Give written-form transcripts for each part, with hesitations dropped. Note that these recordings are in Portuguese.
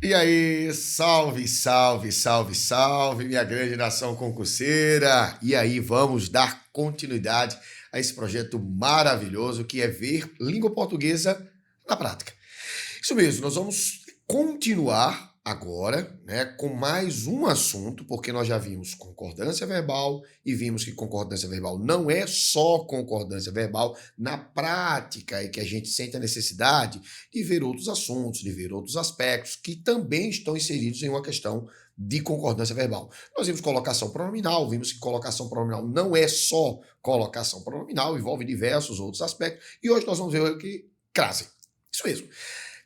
E aí, salve, salve, salve, salve, minha grande nação concurseira! E aí, vamos dar continuidade a esse projeto maravilhoso que é ver língua portuguesa na prática. Isso mesmo, nós vamos continuar agora, né, com mais um assunto, porque nós já vimos concordância verbal e vimos que concordância verbal não é só concordância verbal, na prática é que a gente sente a necessidade de ver outros assuntos, de ver outros aspectos que também estão inseridos em uma questão de concordância verbal. Nós vimos colocação pronominal, vimos que colocação pronominal não é só colocação pronominal, envolve diversos outros aspectos, e hoje nós vamos ver o que crase. Isso mesmo.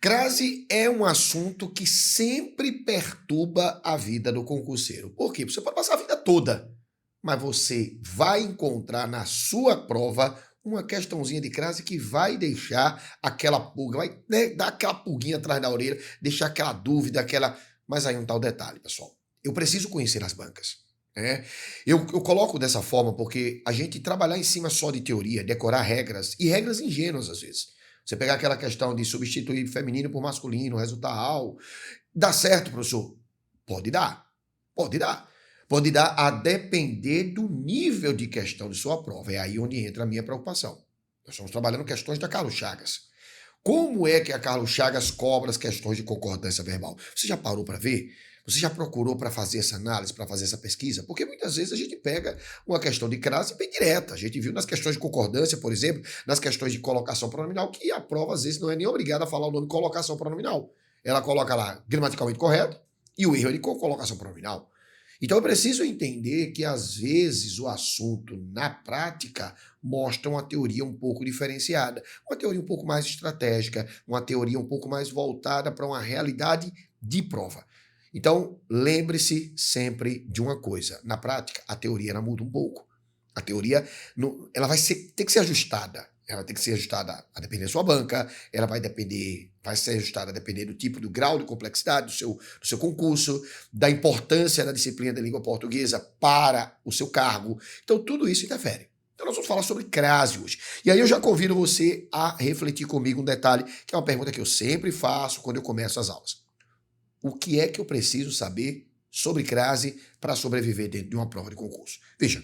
Crase é um assunto que sempre perturba a vida do concurseiro. Por quê? Você pode passar a vida toda, mas você vai encontrar na sua prova uma questãozinha de crase que vai deixar aquela pulga, vai, né, dar aquela pulguinha atrás da orelha, deixar aquela dúvida, aquela... Mas aí um tal detalhe, pessoal. Eu preciso conhecer as bancas. Né? Eu coloco dessa forma porque a gente trabalhar em cima só de teoria, decorar regras, e regras ingênuas às vezes. Você pegar aquela questão de substituir feminino por masculino, resultar AL, dá certo, professor? Pode dar, pode dar. Pode dar a depender do nível de questão de sua prova. É aí onde entra a minha preocupação. Nós estamos trabalhando questões da Carlos Chagas. Como é que a Carlos Chagas cobra as questões de concordância verbal? Você já parou para ver? Você já procurou para fazer essa análise, para fazer essa pesquisa? Porque muitas vezes a gente pega uma questão de crase bem direta. A gente viu nas questões de concordância, por exemplo, nas questões de colocação pronominal, que a prova às vezes não é nem obrigada a falar o nome colocação pronominal. Ela coloca lá gramaticalmente correto e o erro é de colocação pronominal. Então eu preciso entender que às vezes o assunto na prática mostra uma teoria um pouco diferenciada, uma teoria um pouco mais estratégica, uma teoria um pouco mais voltada para uma realidade de prova. Então, lembre-se sempre de uma coisa. Na prática, a teoria ela muda um pouco. A teoria ela ter que ser ajustada. Ela tem que ser ajustada a depender da sua banca, ela vai ser ajustada a depender do tipo, do grau de complexidade do seu concurso, da importância da disciplina da língua portuguesa para o seu cargo. Então, tudo isso interfere. Então, nós vamos falar sobre crase hoje. E aí eu já convido você a refletir comigo um detalhe, que é uma pergunta que eu sempre faço quando eu começo as aulas. O que é que eu preciso saber sobre crase para sobreviver dentro de uma prova de concurso? Veja,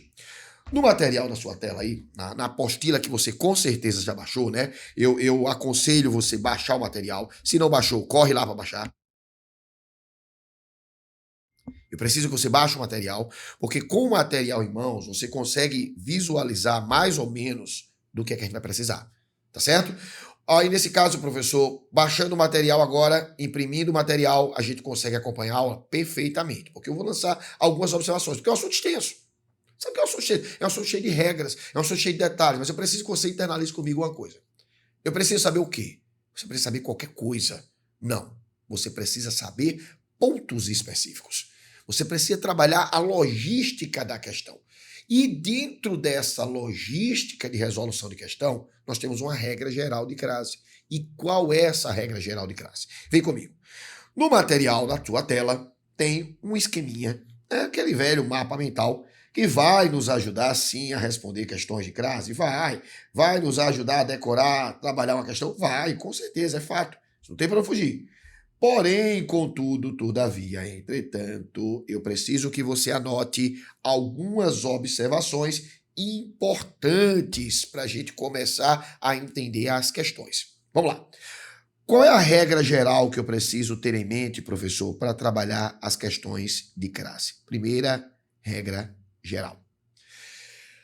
no material da sua tela aí, na apostila que você com certeza já baixou, né? Eu aconselho você baixar o material. Se não baixou, corre lá para baixar. Eu preciso que você baixe o material, porque com o material em mãos, você consegue visualizar mais ou menos do que é que a gente vai precisar. Tá certo? Aí, nesse caso, professor, baixando o material agora, imprimindo o material, a gente consegue acompanhar a aula perfeitamente. Porque eu vou lançar algumas observações, porque é um assunto extenso. Sabe que é um assunto cheio? É um assunto cheio de regras, é um assunto cheio de detalhes, mas eu preciso que você internalize comigo uma coisa. Eu preciso saber o quê? Você precisa saber qualquer coisa. Não. Você precisa saber pontos específicos. Você precisa trabalhar a logística da questão. E dentro dessa logística de resolução de questão, nós temos uma regra geral de crase. E qual é essa regra geral de crase? Vem comigo. No material da tua tela tem um esqueminha, aquele velho mapa mental, que vai nos ajudar sim a responder questões de crase, vai nos ajudar a decorar, trabalhar uma questão, vai, com certeza, é fato, isso não tem para fugir. Porém, contudo, todavia, entretanto, eu preciso que você anote algumas observações importantes para a gente começar a entender as questões. Vamos lá. Qual é a regra geral que eu preciso ter em mente, professor, para trabalhar as questões de crase? Primeira regra geral.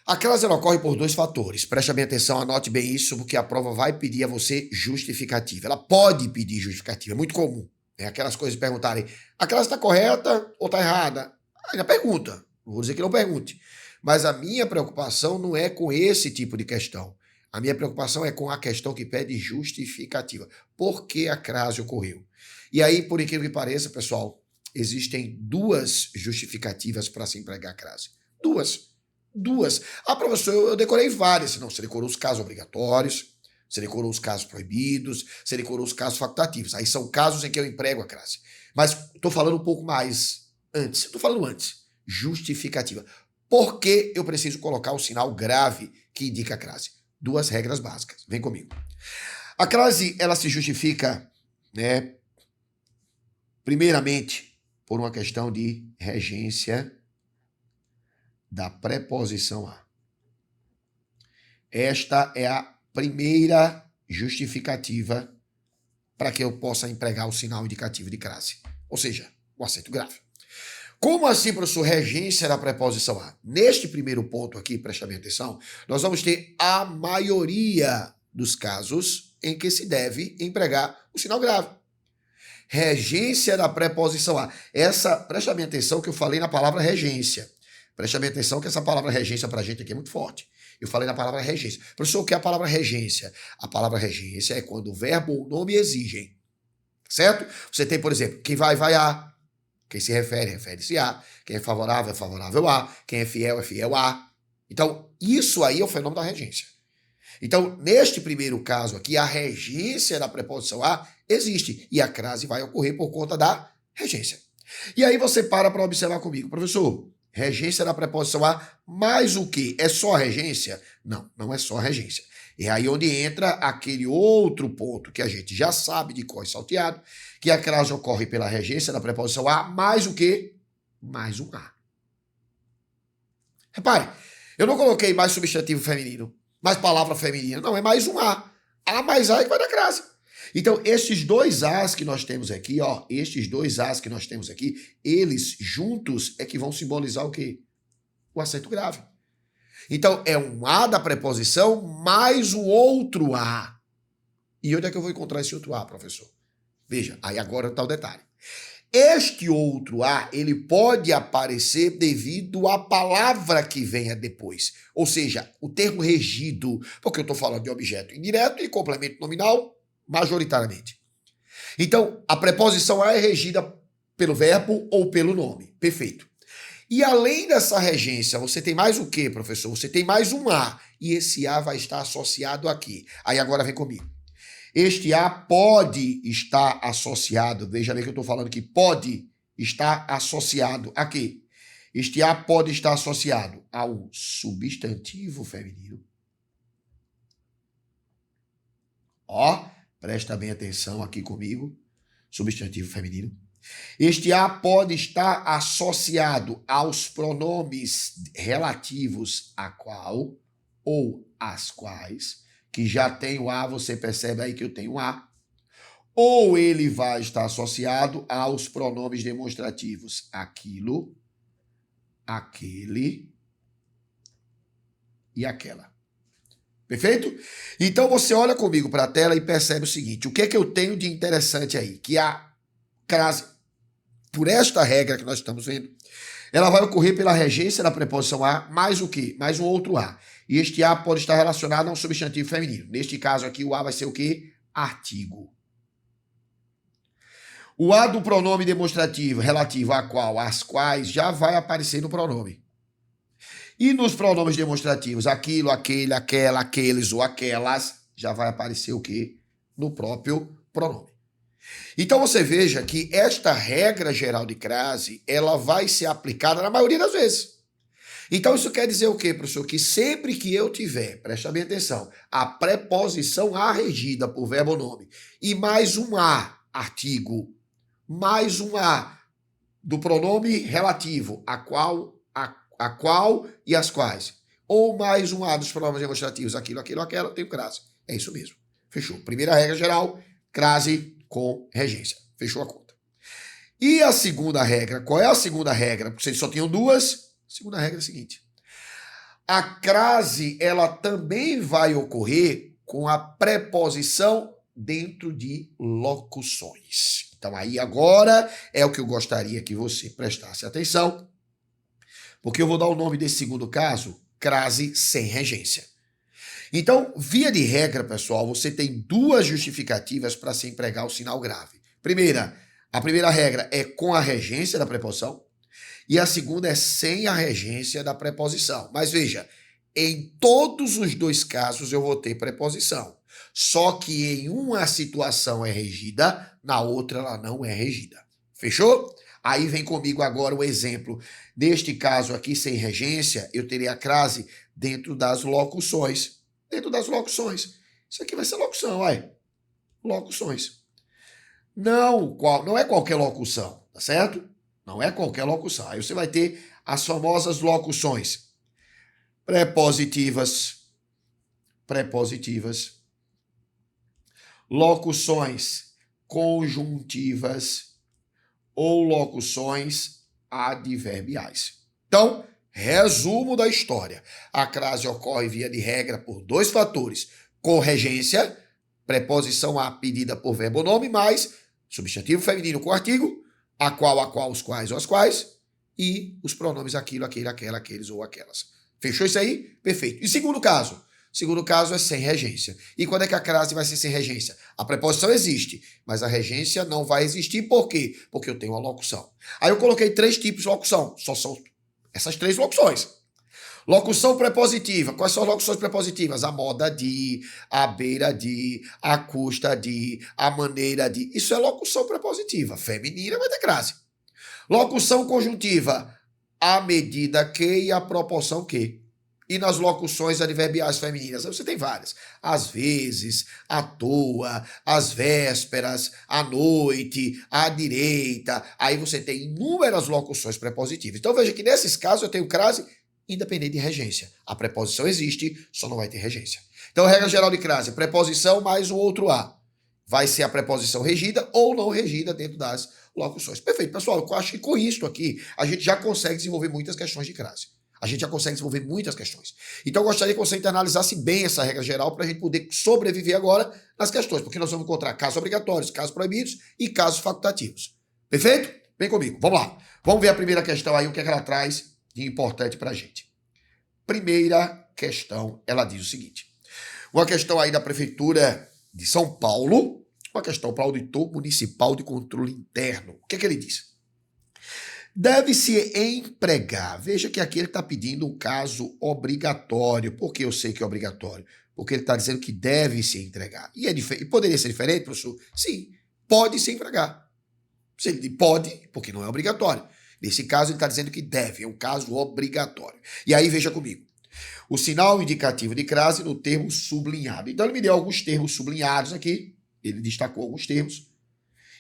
A crase ela ocorre por dois fatores. Preste bem atenção, anote bem isso, porque a prova vai pedir a você justificativa. Ela pode pedir justificativa, é muito comum. É aquelas coisas de perguntarem, a crase está correta ou está errada? Ainda pergunta, não vou dizer que não pergunte. Mas a minha preocupação não é com esse tipo de questão. A minha preocupação é com a questão que pede justificativa. Por que a crase ocorreu? E aí, por incrível que pareça, pessoal, existem duas justificativas para se empregar a crase. Duas. Ah, professor, eu decorei várias. Não, você decorou os casos obrigatórios, você decorou os casos proibidos, você decorou os casos facultativos. Aí são casos em que eu emprego a crase. Mas estou falando um pouco mais antes. Estou falando antes. Justificativa. Por que eu preciso colocar o sinal grave que indica a crase? Duas regras básicas. Vem comigo. A crase, ela se justifica, né, Primeiramente, por uma questão de regência da preposição a. Esta é a primeira justificativa para que eu possa empregar o sinal indicativo de crase, ou seja, o acento grave. Como assim, professor, regência da preposição a? Neste primeiro ponto aqui, preste bem atenção, nós vamos ter a maioria dos casos em que se deve empregar o sinal grave. Regência da preposição a. Preste bem atenção que eu falei na palavra regência. Preste bem atenção que essa palavra regência para a gente aqui é muito forte. Eu falei na palavra regência. Professor, o que é a palavra regência? A palavra regência é quando o verbo ou o nome exigem. Certo? Você tem, por exemplo, quem vai, vai a. Quem se refere, refere-se a. Quem é favorável a. Quem é fiel a. Então, isso aí é o fenômeno da regência. Então, neste primeiro caso aqui, a regência da preposição a existe. E a crase vai ocorrer por conta da regência. E aí você para observar comigo. Professor, regência da preposição a mais o quê? É só a regência? Não, não é só a regência. É aí onde entra aquele outro ponto que a gente já sabe de cor salteado, que a crase ocorre pela regência da preposição a mais o quê? Mais um a. Repare, eu não coloquei mais substantivo feminino, mais palavra feminina. Não, é mais um a. A mais a é que vai dar crase. Então, estes dois as que nós temos aqui, ó, eles juntos é que vão simbolizar o quê? O acento grave. Então, é um a da preposição mais o outro a. E onde é que eu vou encontrar esse outro a, professor? Veja, aí agora está o detalhe. Este outro a, ele pode aparecer devido à palavra que venha depois. Ou seja, o termo regido, porque eu estou falando de objeto indireto e complemento nominal, majoritariamente. Então, a preposição a é regida pelo verbo ou pelo nome. Perfeito. E além dessa regência, você tem mais o quê, professor? Você tem mais um a. E esse a vai estar associado aqui. Aí agora vem comigo. Este a pode estar associado, veja bem que eu estou falando que pode estar associado a quê? Este a pode estar associado ao substantivo feminino. Ó, presta bem atenção aqui comigo. Substantivo feminino. Este a pode estar associado aos pronomes relativos a qual ou às quais, que já tem o a, você percebe aí que eu tenho a. Ou ele vai estar associado aos pronomes demonstrativos aquilo, aquele e aquela. Perfeito? Então você olha comigo para a tela e percebe o seguinte, o que é que eu tenho de interessante aí? Que a crase, por esta regra que nós estamos vendo, ela vai ocorrer pela regência da preposição a, mais o quê? Mais um outro a. E este a pode estar relacionado a um substantivo feminino. Neste caso aqui, o a vai ser o quê? Artigo. O a do pronome demonstrativo relativo a qual, às quais, já vai aparecer no pronome. E nos pronomes demonstrativos, aquilo, aquele, aquela, aqueles ou aquelas, já vai aparecer o quê? No próprio pronome. Então você veja que esta regra geral de crase, ela vai ser aplicada na maioria das vezes. Então isso quer dizer o quê, professor? Que sempre que eu tiver, presta bem atenção, a preposição a regida por verbo ou nome e mais um a, artigo, mais um a do pronome relativo, a qual e as quais, ou mais um a dos pronomes demonstrativos, aquilo, aquilo, aquela, eu tenho crase. É isso mesmo. Fechou. Primeira regra geral, crase com regência. Fechou a conta. E a segunda regra? Qual é a segunda regra? Porque vocês só tinham duas. A segunda regra é a seguinte. A crase, ela também vai ocorrer com a preposição dentro de locuções. Então aí agora é o que eu gostaria que você prestasse atenção, porque eu vou dar o nome desse segundo caso, crase sem regência. Então, via de regra, pessoal, você tem duas justificativas para se empregar o sinal grave. A primeira regra é com a regência da preposição e a segunda é sem a regência da preposição. Mas veja, em todos os dois casos eu vou ter preposição. Só que em uma situação é regida, na outra ela não é regida. Fechou? Aí vem comigo agora o exemplo. Neste caso aqui, sem regência, eu teria a crase dentro das locuções. Dentro das locuções. Isso aqui vai ser locução, olha. Locuções. Não é qualquer locução, tá certo? Não é qualquer locução. Aí você vai ter as famosas locuções prepositivas, locuções conjuntivas ou locuções adverbiais. Então, resumo da história. A crase ocorre, via de regra, por dois fatores: corregência, preposição a pedida por verbo ou nome, mais substantivo feminino com artigo, a qual, os quais ou as quais, e os pronomes aquilo, aquele, aquela, aqueles ou aquelas. Fechou isso aí? Perfeito. E segundo caso? Segundo caso é sem regência. E quando é que a crase vai ser sem regência? A preposição existe, mas a regência não vai existir. Por quê? Porque eu tenho uma locução. Aí eu coloquei 3 tipos de locução. Só são essas 3 locuções. Locução prepositiva. Quais são as locuções prepositivas? A moda de, a beira de, a custa de, a maneira de. Isso é locução prepositiva. Feminina vai ter crase. Locução conjuntiva. A medida que e a proporção que. E nas locuções adverbiais femininas, você tem várias. Às vezes, à toa, às vésperas, à noite, à direita. Aí você tem inúmeras locuções prepositivas. Então veja que nesses casos eu tenho crase independente de regência. A preposição existe, só não vai ter regência. Então, regra geral de crase, preposição mais um outro a. Vai ser a preposição regida ou não regida dentro das locuções. Perfeito, pessoal. Eu acho que com isso aqui, a gente já consegue desenvolver muitas questões de crase. A gente já consegue desenvolver muitas questões. Então, eu gostaria que você internalizasse bem essa regra geral para a gente poder sobreviver agora nas questões, porque nós vamos encontrar casos obrigatórios, casos proibidos e casos facultativos. Perfeito? Vem comigo. Vamos lá. Vamos ver a primeira questão aí, o que é que ela traz de importante para a gente. Primeira questão, ela diz o seguinte. Uma questão aí da Prefeitura de São Paulo, uma questão para o Auditor Municipal de Controle Interno. O que é que ele diz? Deve-se empregar. Veja que aqui ele está pedindo um caso obrigatório. Por que eu sei que é obrigatório? Porque ele está dizendo que deve se entregar. E poderia ser diferente, professor? Sim, pode se empregar. Pode, porque não é obrigatório. Nesse caso, ele está dizendo que deve, é um caso obrigatório. E aí, veja comigo. O sinal indicativo de crase no termo sublinhado. Então, ele me deu alguns termos sublinhados aqui. Ele destacou alguns termos.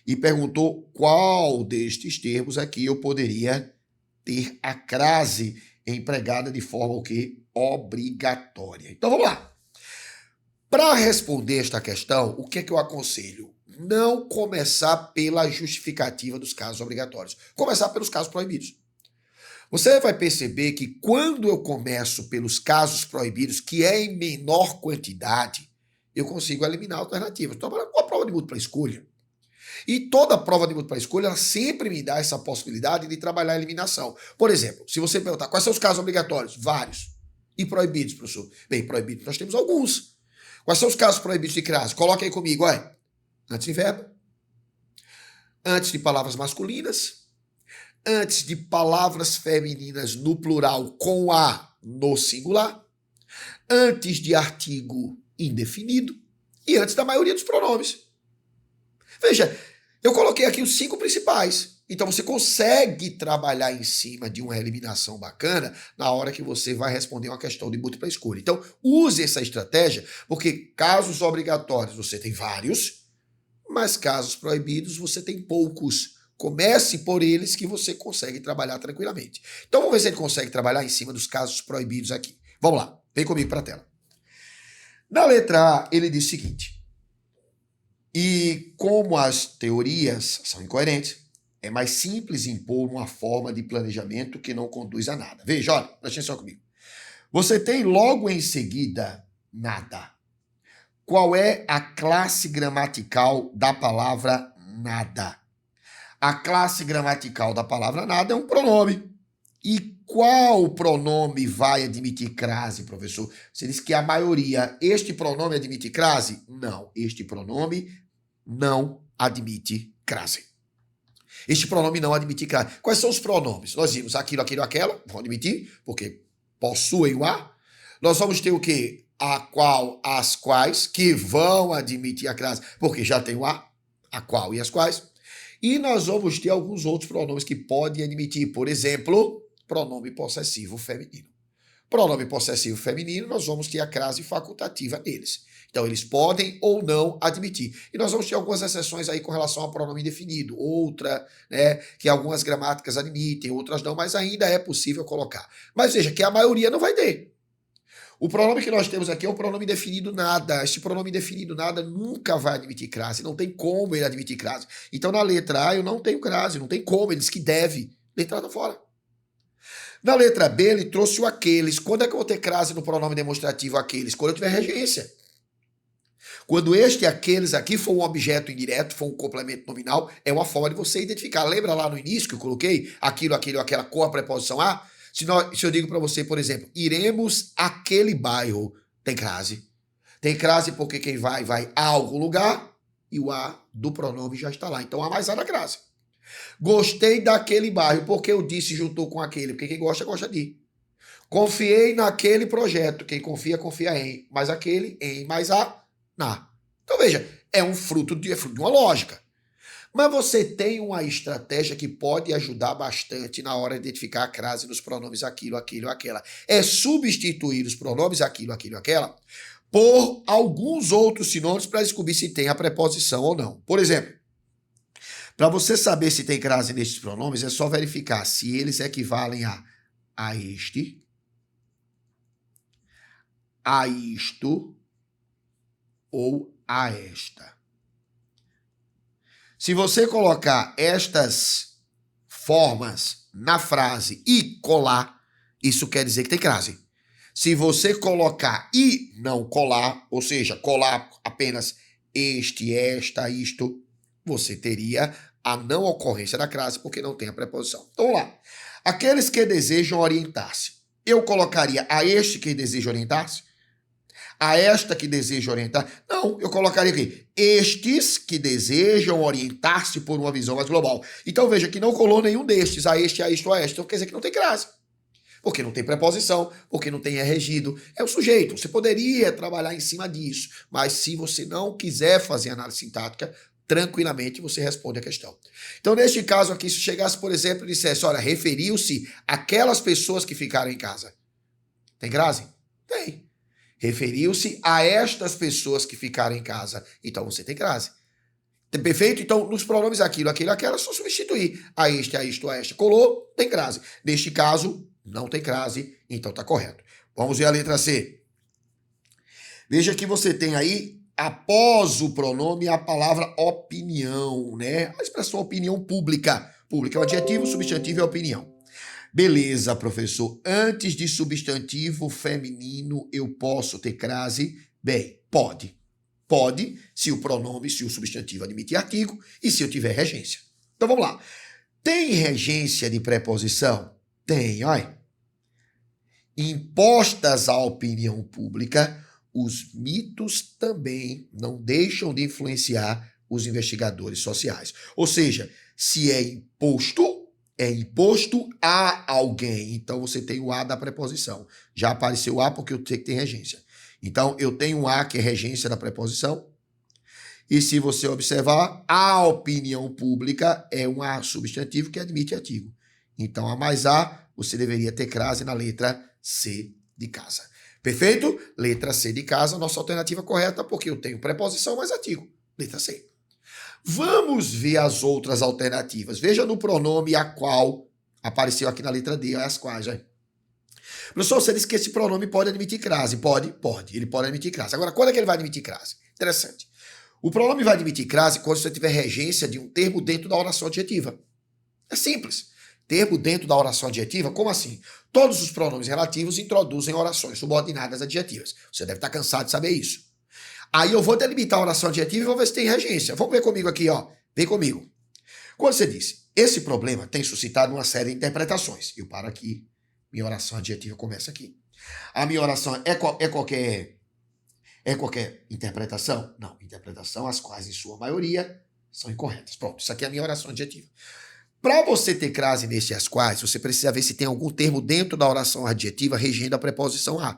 E perguntou qual destes termos aqui eu poderia ter a crase empregada de forma o quê? Obrigatória. Então vamos lá. Para responder esta questão, o que é que eu aconselho? Não começar pela justificativa dos casos obrigatórios. Começar pelos casos proibidos. Você vai perceber que quando eu começo pelos casos proibidos, que é em menor quantidade, eu consigo eliminar alternativas. Estou trabalhando com a prova de múltipla escolha. E toda prova de múltipla escolha, ela sempre me dá essa possibilidade de trabalhar a eliminação. Por exemplo, se você perguntar quais são os casos obrigatórios? Vários. E proibidos, professor? Bem, proibidos nós temos alguns. Quais são os casos proibidos de crase? Coloca aí comigo, olha. Antes de verbo. Antes de palavras masculinas. Antes de palavras femininas no plural com a no singular. Antes de artigo indefinido. E antes da maioria dos pronomes. Veja, eu coloquei aqui os 5 principais. Então você consegue trabalhar em cima de uma eliminação bacana na hora que você vai responder uma questão de múltipla escolha. Então use essa estratégia, porque casos obrigatórios você tem vários, mas casos proibidos você tem poucos. Comece por eles que você consegue trabalhar tranquilamente. Então vamos ver se ele consegue trabalhar em cima dos casos proibidos aqui. Vamos lá, vem comigo para a tela. Na letra A, ele diz o seguinte. E como as teorias são incoerentes, é mais simples impor uma forma de planejamento que não conduz a nada. Veja, olha, preste atenção comigo. Você tem logo em seguida nada. Qual é a classe gramatical da palavra nada? A classe gramatical da palavra nada é um pronome. E qual pronome vai admitir crase, professor? Você disse que a maioria. Este pronome admite crase? Não, este pronome não admite crase. Este pronome não admite crase. Quais são os pronomes? Nós vimos aquilo, aquilo, aquela, vão admitir, porque possuem o a. Nós vamos ter o quê? A qual, as quais, que vão admitir a crase, porque já tem o a qual e as quais. E nós vamos ter alguns outros pronomes que podem admitir, por exemplo, pronome possessivo feminino. Pronome possessivo feminino, nós vamos ter a crase facultativa neles. Então, eles podem ou não admitir. E nós vamos ter algumas exceções aí com relação ao pronome indefinido. Outra, né, que algumas gramáticas admitem, outras não, mas ainda é possível colocar. Mas veja que a maioria não vai ter. O pronome que nós temos aqui é o pronome indefinido nada. Este pronome indefinido nada nunca vai admitir crase. Não tem como ele admitir crase. Então, na letra A, eu não tenho crase. Não tem como. Ele diz que deve. Letra A tá fora. Na letra B, ele trouxe o aqueles. Quando é que eu vou ter crase no pronome demonstrativo aqueles? Quando eu tiver regência. Quando este aqueles aqui for um objeto indireto, for um complemento nominal, é uma forma de você identificar. Lembra lá no início que eu coloquei aquilo, aquele ou aquela com a preposição a? Se eu digo para você, por exemplo, iremos àquele bairro, tem crase. Tem crase porque quem vai a algum lugar e o a do pronome já está lá. Então, a mais a da crase. Gostei daquele bairro, porque eu disse juntou com aquele, porque quem gosta, gosta de. Confiei naquele projeto, quem confia, confia em. Mas aquele, em, mais a, na. Então veja, é fruto de uma lógica. Mas você tem uma estratégia que pode ajudar bastante na hora de identificar a crase nos pronomes aquilo, aquilo, aquela. É substituir os pronomes aquilo, aquilo, aquela por alguns outros sinônimos para descobrir se tem a preposição ou não. Por exemplo, para você saber se tem crase nestes pronomes, é só verificar se eles equivalem a este, a isto ou a esta. Se você colocar estas formas na frase e colar, isso quer dizer que tem crase. Se você colocar e não colar, ou seja, colar apenas este, esta, isto, você teria a não ocorrência da crase porque não tem a preposição. Então, vamos lá. Aqueles que desejam orientar-se. Eu colocaria a este que deseja orientar-se? A esta que deseja orientar? Não, eu colocaria aqui. Estes que desejam orientar-se por uma visão mais global. Então, veja que não colou nenhum destes. A este, a isto, a esta. Então, quer dizer que não tem crase. Porque não tem preposição, porque não tem regido. É o sujeito. Você poderia trabalhar em cima disso. Mas se você não quiser fazer análise sintática, tranquilamente você responde a questão. Então, neste caso aqui, se chegasse, por exemplo, e dissesse, olha, referiu-se àquelas pessoas que ficaram em casa. Tem crase? Tem. Referiu-se a estas pessoas que ficaram em casa. Então, você tem crase. Perfeito? Então, nos pronomes aquilo, aquilo, aquela, só substituir. A este, a isto, a esta. Colou, tem crase. Neste caso, não tem crase, então tá correto. Vamos ver a letra C. Veja que você tem aí, após o pronome, a palavra opinião, né? A expressão opinião pública. Pública é o adjetivo, substantivo é opinião. Beleza, professor. Antes de substantivo feminino, eu posso ter crase? Bem, pode. Pode, se o pronome, se o substantivo admitir artigo e se eu tiver regência. Então, vamos lá. Tem regência de preposição? Tem, olha. Impostas à opinião pública, os mitos também não deixam de influenciar os investigadores sociais. Ou seja, se é imposto a alguém. Então, você tem o a da preposição. Já apareceu o a porque eu sei que tem regência. Então, eu tenho um a que é regência da preposição. E se você observar, a opinião pública é um a substantivo que admite artigo. Então, a mais a, você deveria ter crase na letra C de casa. Perfeito? Letra C de casa, nossa alternativa correta, porque eu tenho preposição mais artigo. Letra C. Vamos ver as outras alternativas. Veja no pronome a qual apareceu aqui na letra D, as quais, já. Professor, você disse que esse pronome pode admitir crase. Pode. Ele pode admitir crase. Agora, quando é que ele vai admitir crase? Interessante. O pronome vai admitir crase quando você tiver regência de um termo dentro da oração adjetiva. É simples. Termo dentro da oração adjetiva, como assim? Todos os pronomes relativos introduzem orações subordinadas adjetivas. Você deve estar cansado de saber isso. Aí eu vou delimitar a oração adjetiva e vou ver se tem regência. Vamos ver comigo aqui, ó. Vem comigo. Quando você disse, esse problema tem suscitado uma série de interpretações. Eu paro aqui, minha oração adjetiva começa aqui. A minha oração é qualquer interpretação? Não, interpretação as quais, em sua maioria, são incorretas. Pronto, isso aqui é a minha oração adjetiva. Para você ter crase nesse as quais, você precisa ver se tem algum termo dentro da oração adjetiva regendo a preposição a.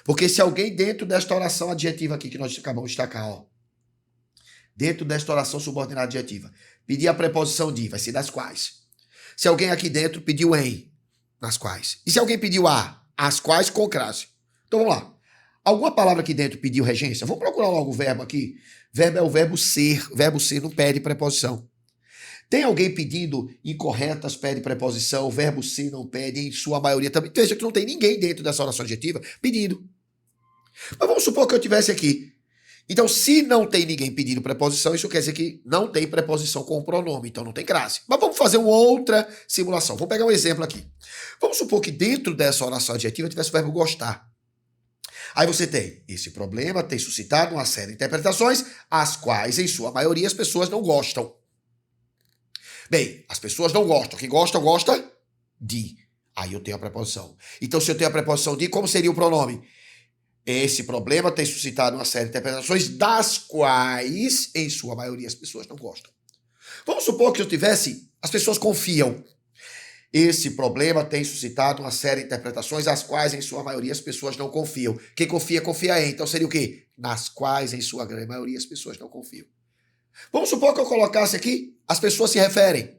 Porque se alguém dentro desta oração adjetiva aqui que nós acabamos de destacar, ó, dentro desta oração subordinada adjetiva, pedir a preposição de, vai ser das quais. Se alguém aqui dentro pediu em, nas quais. E se alguém pediu a, as quais com crase. Então vamos lá. Alguma palavra aqui dentro pediu regência? Vamos procurar logo o verbo aqui. Verbo é o verbo ser. Verbo ser não pede preposição. Tem alguém pedindo incorretas, pede preposição. O verbo ser não pede, em sua maioria também. Veja que não tem ninguém dentro dessa oração adjetiva pedindo. Mas vamos supor que eu tivesse aqui. Então, se não tem ninguém pedindo preposição, isso quer dizer que não tem preposição com o pronome, então não tem crase. Mas vamos fazer uma outra simulação. Vou pegar um exemplo aqui. Vamos supor que dentro dessa oração adjetiva tivesse o verbo gostar. Aí você tem, esse problema tem suscitado uma série de interpretações, as quais, em sua maioria, as pessoas não gostam. Bem, as pessoas não gostam. Quem gosta, gosta de. Aí eu tenho a preposição. Então, se eu tenho a preposição de, como seria o pronome? Esse problema tem suscitado uma série de interpretações, das quais, em sua maioria, as pessoas não gostam. Vamos supor que eu tivesse, as pessoas confiam. Esse problema tem suscitado uma série de interpretações, as quais, em sua maioria, as pessoas não confiam. Quem confia, confia em. Então seria o quê? Nas quais, em sua grande maioria, as pessoas não confiam. Vamos supor que eu colocasse aqui, as pessoas se referem.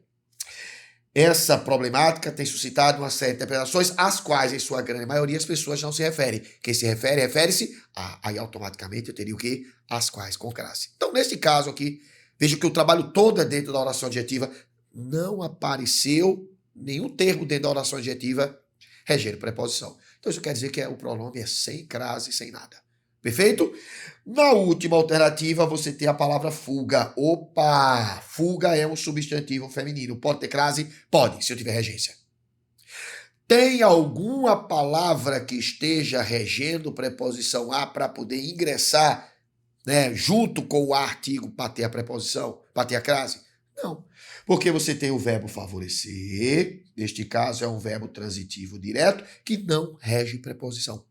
Essa problemática tem suscitado uma série de interpretações, às quais, em sua grande maioria, as pessoas não se referem. Quem se refere, refere-se a... Aí, automaticamente, eu teria o quê? As quais com crase. Então, neste caso aqui, veja que o trabalho todo é dentro da oração adjetiva. Não apareceu nenhum termo dentro da oração adjetiva regendo preposição. Então, isso quer dizer que o pronome é sem crase, sem nada. Perfeito? Na última alternativa, você tem a palavra fuga. Opa! Fuga é um substantivo feminino. Pode ter crase? Pode, se eu tiver regência. Tem alguma palavra que esteja regendo preposição a para poder ingressar, né, junto com o artigo para ter a preposição, para ter a crase? Não. Porque você tem o verbo favorecer, neste caso é um verbo transitivo direto, que não rege preposição.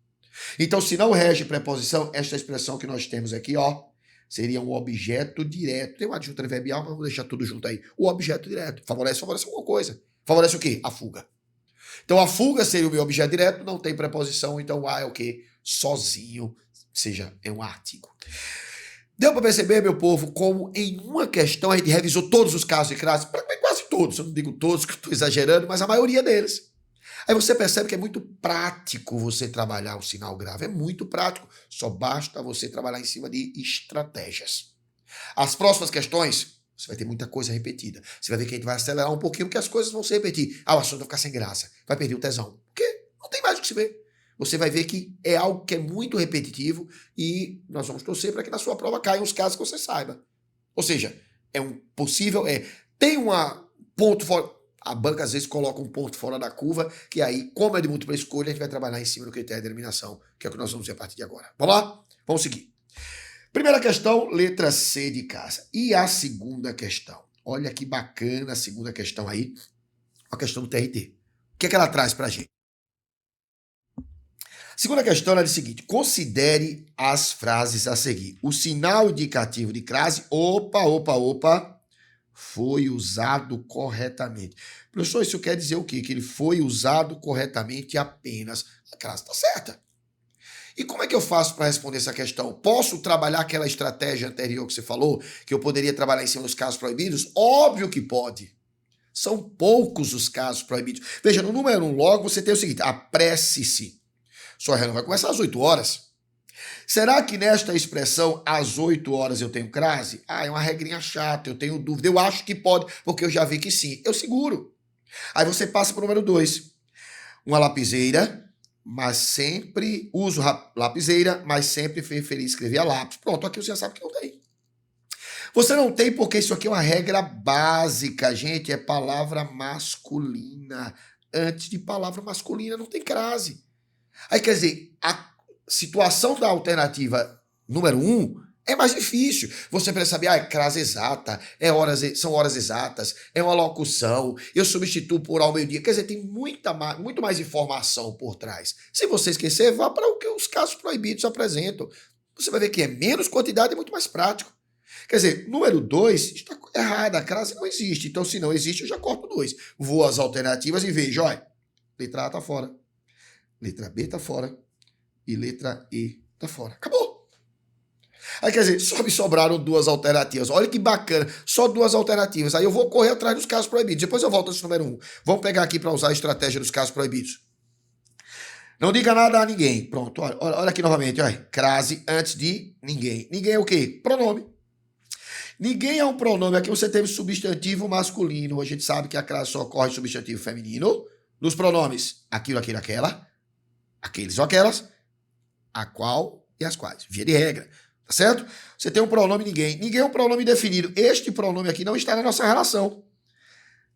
Então, se não rege preposição, esta expressão que nós temos aqui, ó, seria um objeto direto. Tem um adjunto adverbial, mas vamos deixar tudo junto aí. O objeto direto. Favorece alguma coisa. Favorece o quê? A fuga. Então, a fuga seria o meu objeto direto, não tem preposição, então o a é o quê? Sozinho, ou seja, é um artigo. Deu para perceber, meu povo, como em uma questão a gente revisou todos os casos de crase, quase todos, eu não digo todos, que eu estou exagerando, mas a maioria deles. Aí você percebe que é muito prático você trabalhar o sinal grave. É muito prático. Só basta você trabalhar em cima de estratégias. As próximas questões, você vai ter muita coisa repetida. Você vai ver que a gente vai acelerar um pouquinho, porque as coisas vão se repetir. O assunto vai ficar sem graça. Vai perder o tesão. Porque não tem mais o que se ver. Você vai ver que é algo que é muito repetitivo e nós vamos torcer para que na sua prova caiam os casos que você saiba. Ou seja, é um possível... tem uma ponto fora... A banca às vezes coloca um ponto fora da curva, que aí, como é de múltipla escolha, a gente vai trabalhar em cima do critério de eliminação, que é o que nós vamos ver a partir de agora. Vamos lá? Vamos seguir. Primeira questão, letra C de casa. E a segunda questão? Olha que bacana a segunda questão aí, a questão do TRT. O que é que ela traz pra gente? A segunda questão é o seguinte: considere as frases a seguir. O sinal indicativo de crase, foi usado corretamente. Professor, isso quer dizer o quê? Que ele foi usado corretamente apenas. A crase está certa. E como é que eu faço para responder essa questão? Posso trabalhar aquela estratégia anterior que você falou, que eu poderia trabalhar em cima dos casos proibidos? Óbvio que pode. São poucos os casos proibidos. Veja, no número 1 logo você tem o seguinte: apresse-se. Sua reunião vai começar às 8 horas. Será que nesta expressão, às 8 horas eu tenho crase? É uma regrinha chata, eu tenho dúvida. Eu acho que pode, porque eu já vi que sim. Eu seguro. Aí você passa para o número 2. Uma lapiseira, mas sempre... Uso lapiseira, mas sempre preferi escrever a lápis. Pronto, aqui você já sabe que não tem. Você não tem porque isso aqui é uma regra básica, gente. É palavra masculina. Antes de palavra masculina não tem crase. Aí quer dizer, a situação da alternativa número 1 é mais difícil. Você precisa saber, é crase exata, são horas exatas, é uma locução, eu substituo por ao meio-dia. Quer dizer, tem muito mais informação por trás. Se você esquecer, vá para o que os casos proibidos apresentam. Você vai ver que é menos quantidade e muito mais prático. Quer dizer, número 2 está errado, a crase não existe. Então, se não existe, eu já corto 2. Vou às alternativas e vejo, olha, letra A está fora, letra B está fora, e letra E tá fora. Acabou. Aí quer dizer, só me sobraram 2 alternativas. Olha que bacana. Só 2 alternativas. Aí eu vou correr atrás dos casos proibidos. Depois eu volto nesse número 1. Vamos pegar aqui para usar a estratégia dos casos proibidos. Não diga nada a ninguém. Pronto, olha aqui novamente, olha. Crase antes de ninguém. Ninguém é o quê? Pronome. Ninguém é um pronome. Aqui você teve substantivo masculino. A gente sabe que a crase só ocorre em substantivo feminino. Nos pronomes, aquilo, aquele, aquela. Aqueles ou aquelas. A qual e as quais. Via de regra. Tá certo? Você tem um pronome ninguém. Ninguém é um pronome definido. Este pronome aqui não está na nossa relação.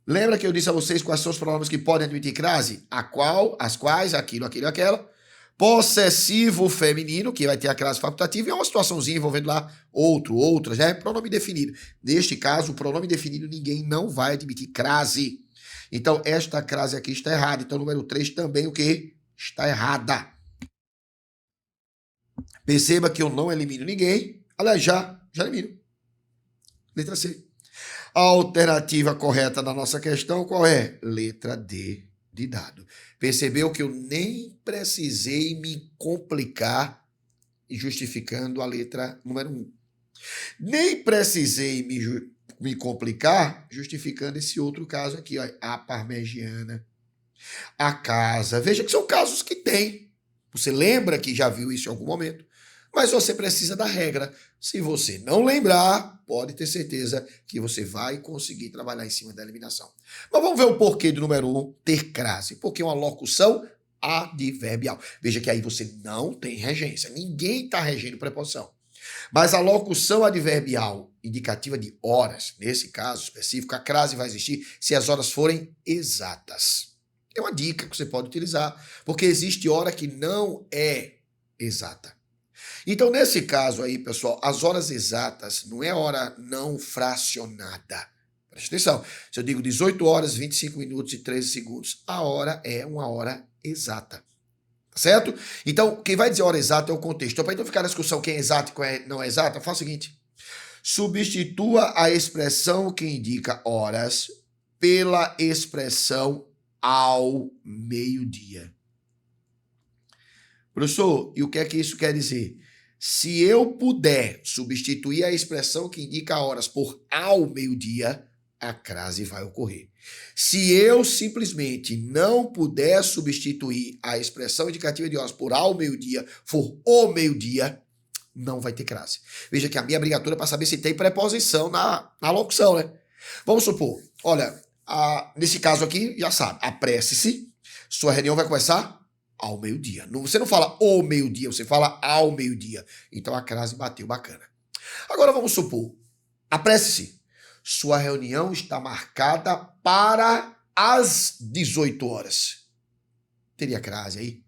Lembra que eu disse a vocês quais são os pronomes que podem admitir crase? A qual, as quais, aquilo, aquele, aquela. Possessivo feminino, que vai ter a crase facultativa, e é uma situaçãozinha envolvendo lá outro, outra, já é pronome definido. Neste caso, o pronome definido ninguém não vai admitir crase. Então, esta crase aqui está errada. Então, número 3 também o quê? Está errada. Perceba que eu não elimino ninguém. Aliás, já elimino. Letra C. A alternativa correta da nossa questão, qual é? Letra D de dado. Percebeu que eu nem precisei me complicar justificando a letra número 1. Nem precisei me complicar justificando esse outro caso aqui, ó, a parmegiana, a casa. Veja que são casos que tem. Você lembra que já viu isso em algum momento? Mas você precisa da regra. Se você não lembrar, pode ter certeza que você vai conseguir trabalhar em cima da eliminação. Mas vamos ver o porquê do número 1 ter crase. Porque é uma locução adverbial. Veja que aí você não tem regência. Ninguém está regendo preposição. Mas a locução adverbial indicativa de horas, nesse caso específico, a crase vai existir se as horas forem exatas. É uma dica que você pode utilizar, porque existe hora que não é exata. Então, nesse caso aí, pessoal, as horas exatas não é hora não fracionada. Presta atenção. Se eu digo 18 horas, 25 minutos e 13 segundos, a hora é uma hora exata. Certo? Então, quem vai dizer hora exata é o contexto. Então, para não ficar na discussão quem é exato e quem não é exata, faça o seguinte. Substitua a expressão que indica horas pela expressão ao meio-dia. Professor, e o que é que isso quer dizer? Se eu puder substituir a expressão que indica horas por ao meio-dia, a crase vai ocorrer. Se eu simplesmente não puder substituir a expressão indicativa de horas por ao meio-dia, for o meio-dia, não vai ter crase. Veja que a minha obrigatória é para saber se tem preposição na locução, né? Vamos supor, olha, nesse caso aqui, já sabe, apresse-se, sua reunião vai começar ao meio-dia. Você não fala o meio-dia, você fala ao meio-dia. Então a crase bateu bacana. Agora vamos supor, apresse-se. Sua reunião está marcada para as 18 horas. Teria crase aí?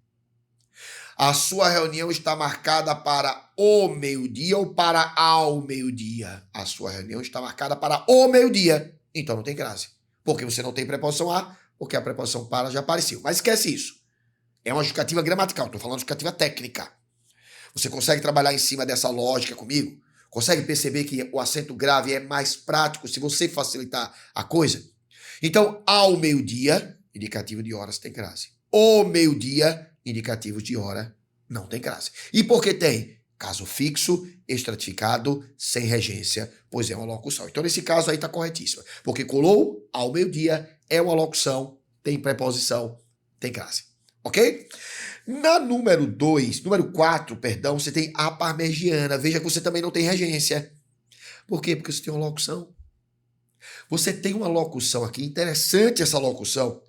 A sua reunião está marcada para o meio-dia ou para ao meio-dia? A sua reunião está marcada para o meio-dia. Então não tem crase. Porque você não tem preposição a, porque a preposição para já apareceu. Mas esquece isso. É uma justificativa gramatical, estou falando de justificativa técnica. Você consegue trabalhar em cima dessa lógica comigo? Consegue perceber que o acento grave é mais prático se você facilitar a coisa? Então, ao meio-dia, indicativo de horas tem crase. O meio-dia, indicativo de hora, não tem crase. E por que tem? Caso fixo, estratificado, sem regência, pois é uma locução. Então, nesse caso aí está corretíssima. Porque colou, ao meio-dia, é uma locução, tem preposição, tem crase. Ok? Na número 4, você tem a parmegiana. Veja que você também não tem regência. Por quê? Porque você tem uma locução. Você tem uma locução aqui, interessante essa locução,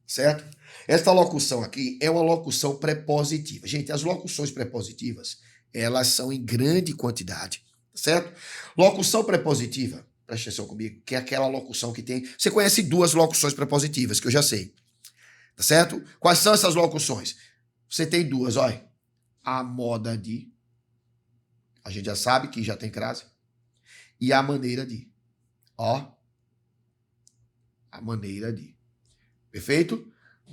certo? Esta locução aqui é uma locução prepositiva. Gente, as locuções prepositivas, elas são em grande quantidade, certo? Locução prepositiva, preste atenção comigo, que é aquela locução que tem... Você conhece 2 locuções prepositivas, que eu já sei. Tá certo? Quais são essas locuções? Você tem 2, olha. A moda de. A gente já sabe que já tem crase. E a maneira de. Ó. A maneira de. Perfeito?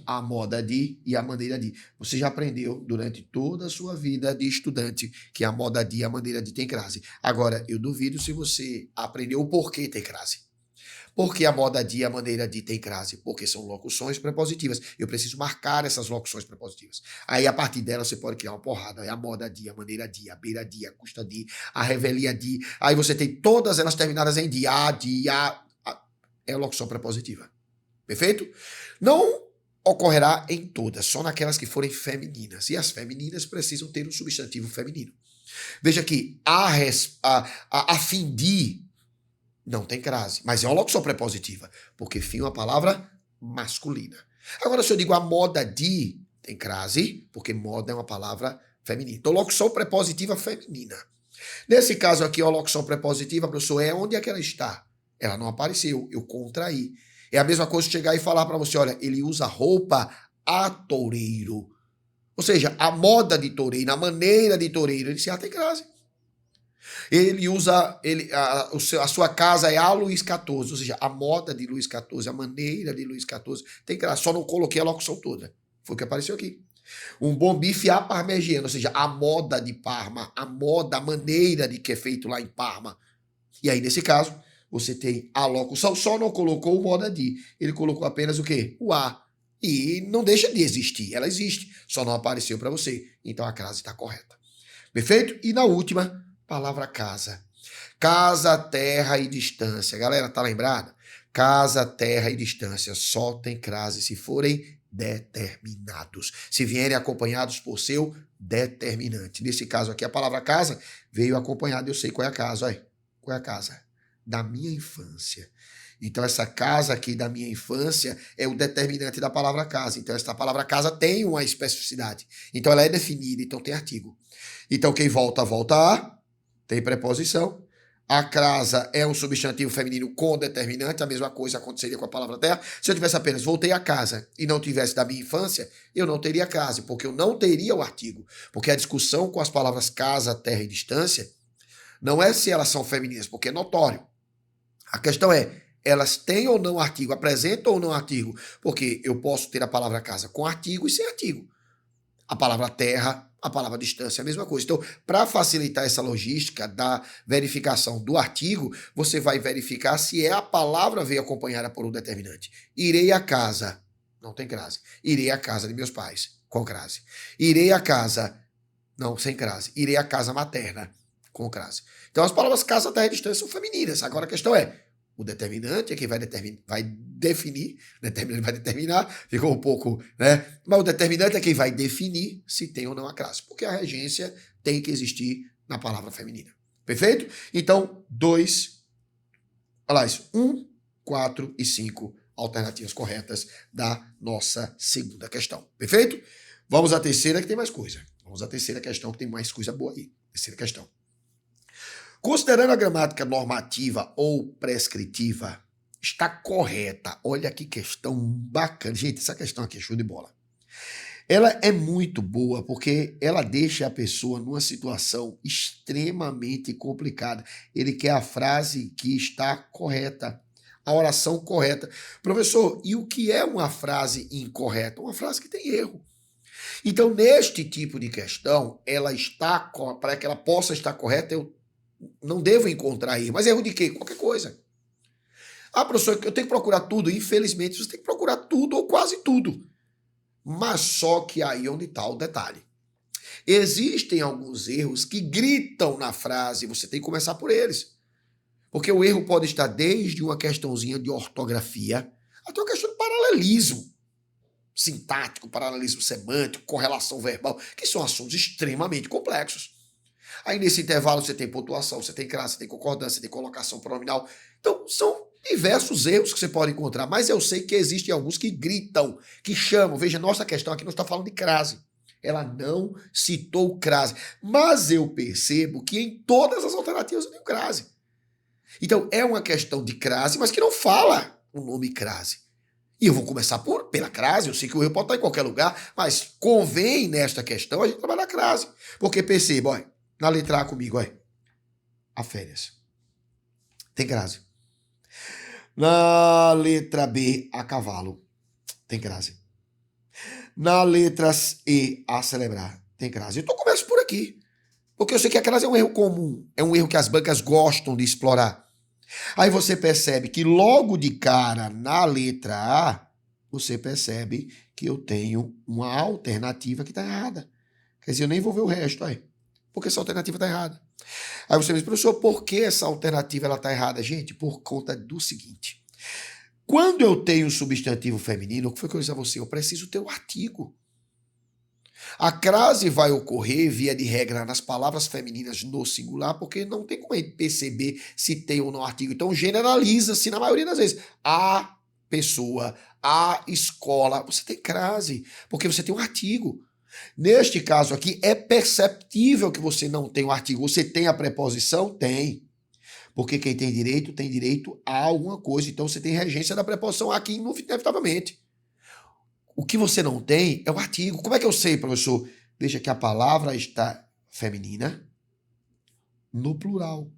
A moda de e a maneira de. Você já aprendeu durante toda a sua vida de estudante que a moda de e a maneira de tem crase. Agora, eu duvido se você aprendeu o porquê tem crase. Porque a moda de e a maneira de tem crase? Porque são locuções prepositivas. Eu preciso marcar essas locuções prepositivas. Aí, a partir dela, você pode criar uma porrada. É a moda de, a maneira de, a beira de, a custa de, a revelia de. Aí você tem todas elas terminadas em de, a. É a locução prepositiva. Perfeito? Não ocorrerá em todas, só naquelas que forem femininas. E as femininas precisam ter um substantivo feminino. Veja que a fim de não tem crase, mas é uma locução prepositiva, porque fim é uma palavra masculina. Agora, se eu digo a moda de, tem crase, porque moda é uma palavra feminina. Então, locução prepositiva feminina. Nesse caso aqui, a locução prepositiva, professor, onde é que ela está? Ela não apareceu, eu contraí. É a mesma coisa chegar e falar para você, olha, ele usa roupa a toureiro. Ou seja, a moda de toureiro, a maneira de toureiro, ele se tem crase. Ele usa, a sua casa é a Luís XIV, ou seja, a moda de Luís XIV, a maneira de Luís XIV, tem crase. Só não coloquei a locução toda. Foi o que apareceu aqui. Um bom bife à parmegiana, ou seja, a moda de Parma, a moda, a maneira de que é feito lá em Parma. E aí, nesse caso, você tem a locução, só não colocou o moda de. Ele colocou apenas o quê? O a. E não deixa de existir, ela existe, só não apareceu para você. Então a crase está correta. Perfeito? E na última, palavra casa. Casa, terra e distância. Galera, tá lembrada? Casa, terra e distância só tem crase se forem determinados. Se vierem acompanhados por seu determinante. Nesse caso aqui, a palavra casa veio acompanhada, eu sei qual é a casa, olha. Qual é a casa? Da minha infância. Então, essa casa aqui da minha infância é o determinante da palavra casa. Então, essa palavra casa tem uma especificidade. Então, ela é definida, então tem artigo. Então, quem volta, volta a, tem preposição. A casa é um substantivo feminino com determinante, a mesma coisa aconteceria com a palavra terra. Se eu tivesse apenas voltei a casa e não tivesse da minha infância, eu não teria casa, porque eu não teria o artigo. Porque a discussão com as palavras casa, terra e distância não é se elas são femininas, porque é notório. A questão é, elas têm ou não artigo, apresentam ou não artigo? Porque eu posso ter a palavra casa com artigo e sem artigo. A palavra terra, a palavra distância é a mesma coisa. Então, para facilitar essa logística da verificação do artigo, você vai verificar se a palavra veio acompanhada por um determinante. Irei à casa, não tem crase. Irei à casa de meus pais, com crase. Irei à casa, não, sem crase. Irei à casa materna, com crase. Então, as palavras casa, terra e distância são femininas. Agora a questão é, o determinante é quem vai definir, determinante vai determinar, ficou um pouco, né? Mas o determinante é quem vai definir se tem ou não a crase, porque a regência tem que existir na palavra feminina. Perfeito? Então, 1, 4 e 5 alternativas corretas da nossa segunda questão. Perfeito? Vamos à terceira que tem mais coisa. Vamos à terceira questão que tem mais coisa boa aí. Terceira questão. Considerando a gramática normativa ou prescritiva, está correta. Olha que questão bacana. Gente, essa questão aqui é show de bola. Ela é muito boa porque ela deixa a pessoa numa situação extremamente complicada. Ele quer a frase que está correta, a oração correta. Professor, e o que é uma frase incorreta? Uma frase que tem erro. Então, neste tipo de questão, para que ela possa estar correta, eu não devo encontrar erro. Mas erro de quê? Qualquer coisa. Ah, professor, eu tenho que procurar tudo. Infelizmente, você tem que procurar tudo ou quase tudo. Mas só que aí é onde está o detalhe. Existem alguns erros que gritam na frase, você tem que começar por eles. Porque o erro pode estar desde uma questãozinha de ortografia até uma questão de paralelismo sintático, paralelismo semântico, correlação verbal, que são assuntos extremamente complexos. Aí nesse intervalo você tem pontuação, você tem crase, você tem concordância, você tem colocação pronominal. Então são diversos erros que você pode encontrar, mas eu sei que existem alguns que gritam, que chamam. Veja, nossa questão aqui não está falando de crase. Ela não citou crase, mas eu percebo que em todas as alternativas eu tenho crase. Então é uma questão de crase, mas que não fala o nome crase. E eu vou começar pela crase, eu sei que o erro pode estar em qualquer lugar, mas convém nesta questão a gente trabalhar a crase. Porque perceba, olha, na letra A comigo, olha, a férias. Tem crase. Na letra B, a cavalo. Tem crase. Na letra E, a celebrar. Tem crase. Então começo por aqui. Porque eu sei que a crase é um erro comum. É um erro que as bancas gostam de explorar. Aí você percebe que logo de cara, na letra A, você percebe que eu tenho uma alternativa que está errada. Quer dizer, eu nem vou ver o resto aí. Porque essa alternativa está errada. Aí você me diz, professor, por que essa alternativa está errada? Gente, por conta do seguinte. Quando eu tenho substantivo feminino, o que foi que eu disse a você? Eu preciso ter o artigo. A crase vai ocorrer, via de regra, nas palavras femininas no singular, porque não tem como perceber se tem ou não artigo. Então, generaliza-se na maioria das vezes. A pessoa, a escola, você tem crase, porque você tem um artigo. Neste caso aqui, é perceptível que você não tem um artigo. Você tem a preposição? Tem. Porque quem tem direito a alguma coisa. Então, você tem regência da preposição aqui, inevitavelmente. O que você não tem é o artigo. Como é que eu sei, professor? Veja que a palavra está feminina no plural.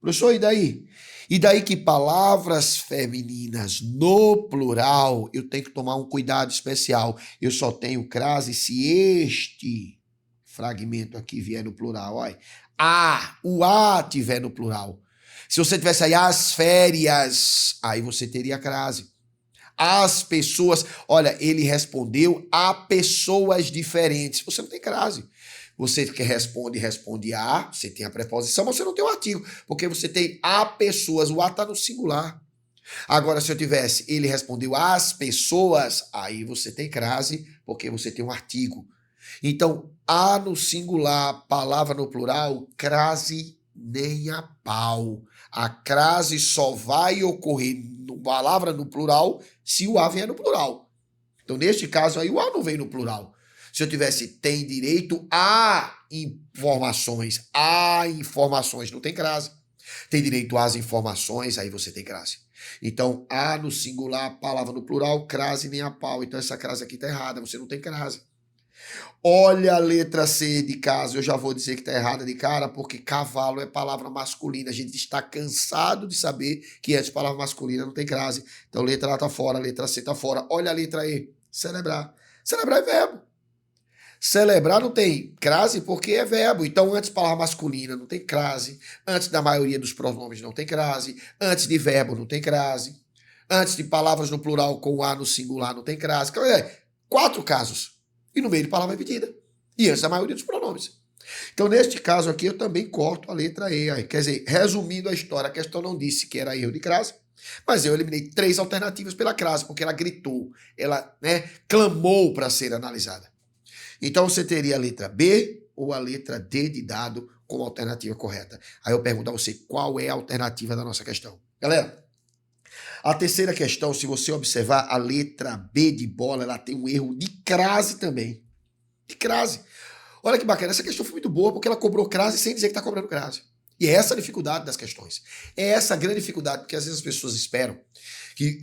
Professor, e daí? E daí que palavras femininas no plural, eu tenho que tomar um cuidado especial. Eu só tenho crase se este fragmento aqui vier no plural. Olha. O a tiver no plural. Se você tivesse aí as férias, aí você teria crase. As pessoas, olha, ele respondeu a pessoas diferentes. Você não tem crase. Você que responde a, você tem a preposição, mas você não tem o artigo, porque você tem a pessoas, o a está no singular. Agora, se eu tivesse, ele respondeu às pessoas, aí você tem crase, porque você tem um artigo. Então, a no singular, palavra no plural, crase nem a pau. A crase só vai ocorrer palavra no plural se o a vier no plural. Então, neste caso aí, o a não vem no plural. Se eu tivesse tem direito a informações, não tem crase. Tem direito às informações, aí você tem crase. Então, a no singular, palavra no plural, crase nem a pau. Então, essa crase aqui está errada, você não tem crase. Olha a letra C de caso, eu já vou dizer que está errada de cara, porque cavalo é palavra masculina. A gente está cansado de saber que antes de palavra masculina não tem crase. Então, letra A está fora, letra C está fora. Olha a letra E, celebrar. Celebrar é verbo. Celebrar não tem crase porque é verbo. Então, antes de palavra masculina não tem crase. Antes da maioria dos pronomes não tem crase. Antes de verbo não tem crase. Antes de palavras no plural com a no singular não tem crase. 4 casos. E no meio de palavra repetida. E antes da maioria dos pronomes. Então, neste caso aqui, eu também corto a letra E. Aí. Quer dizer, resumindo a história, a questão não disse que era erro de crase, mas eu eliminei 3 alternativas pela crase, porque ela gritou, ela clamou para ser analisada. Então, você teria a letra B ou a letra D de dado como alternativa correta. Aí eu pergunto a você, qual é a alternativa da nossa questão? Galera, a terceira questão, se você observar, a letra B de bola, ela tem um erro de crase também. De crase. Olha que bacana, essa questão foi muito boa, porque ela cobrou crase sem dizer que está cobrando crase. E é essa a dificuldade das questões. É essa a grande dificuldade, porque às vezes as pessoas esperam que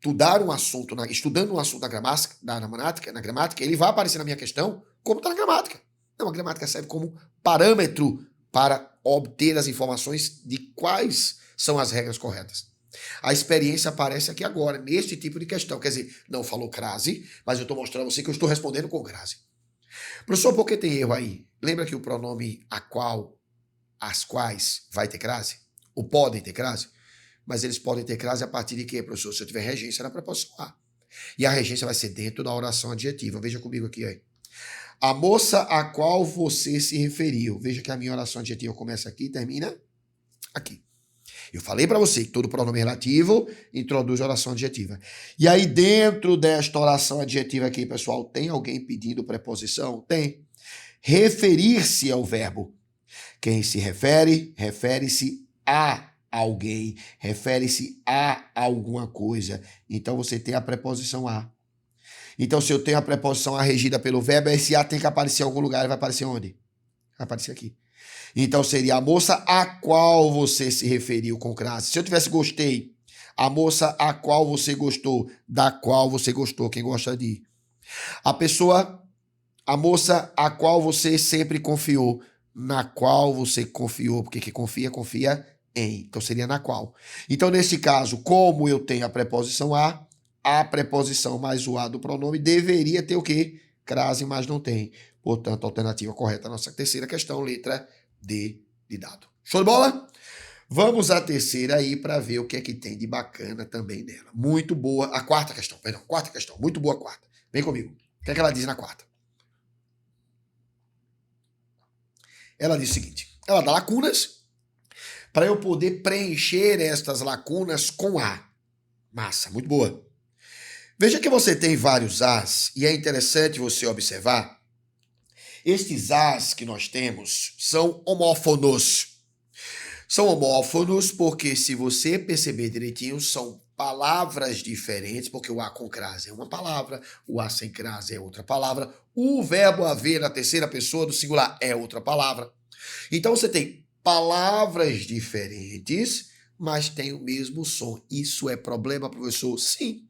estudando um assunto na gramática, ele vai aparecer na minha questão como está na gramática. Não, a gramática serve como parâmetro para obter as informações de quais são as regras corretas. A experiência aparece aqui agora, neste tipo de questão. Quer dizer, não falou crase, mas eu estou mostrando a você que eu estou respondendo com crase. Professor, por que tem erro aí? Lembra que o pronome a qual, as quais, vai ter crase? Ou podem ter crase? Mas eles podem ter crase a partir de quê, professor? Se eu tiver regência na preposição a. E a regência vai ser dentro da oração adjetiva. Veja comigo aqui, aí. A moça a qual você se referiu. Veja que a minha oração adjetiva começa aqui e termina aqui. Eu falei para você que todo pronome relativo introduz oração adjetiva. E aí, dentro desta oração adjetiva aqui, pessoal, tem alguém pedindo preposição? Tem. Referir-se ao verbo. Quem se refere, refere-se a alguém, refere-se a alguma coisa. Então, você tem a preposição a. Então, se eu tenho a preposição a regida pelo verbo, esse a tem que aparecer em algum lugar. Ele vai aparecer onde? Vai aparecer aqui. Então, seria a moça a qual você se referiu com crase. Se eu tivesse gostei, a moça a qual você gostou, da qual você gostou, quem gosta de. A moça a qual você sempre confiou, na qual você confiou, porque quem confia, confia em. Então, seria na qual. Então, nesse caso, como eu tenho a preposição a preposição mais o a do pronome deveria ter o quê? Crase, mas não tem. Portanto, a alternativa correta à nossa terceira questão, letra D de dado. Show de bola? Vamos à terceira aí para ver o que é que tem de bacana também nela. Muito boa. A quarta questão, perdão. Quarta questão. Muito boa a quarta. Vem comigo. O que é que ela diz na quarta? Ela diz o seguinte. Ela dá lacunas, para eu poder preencher estas lacunas com A. Massa, muito boa. Veja que você tem vários As e é interessante você observar. Estes As que nós temos são homófonos. São homófonos porque, se você perceber direitinho, são palavras diferentes, porque o A com crase é uma palavra, o A sem crase é outra palavra, o verbo haver na terceira pessoa do singular é outra palavra. Então você tem palavras diferentes, mas tem o mesmo som. Isso é problema, professor? Sim.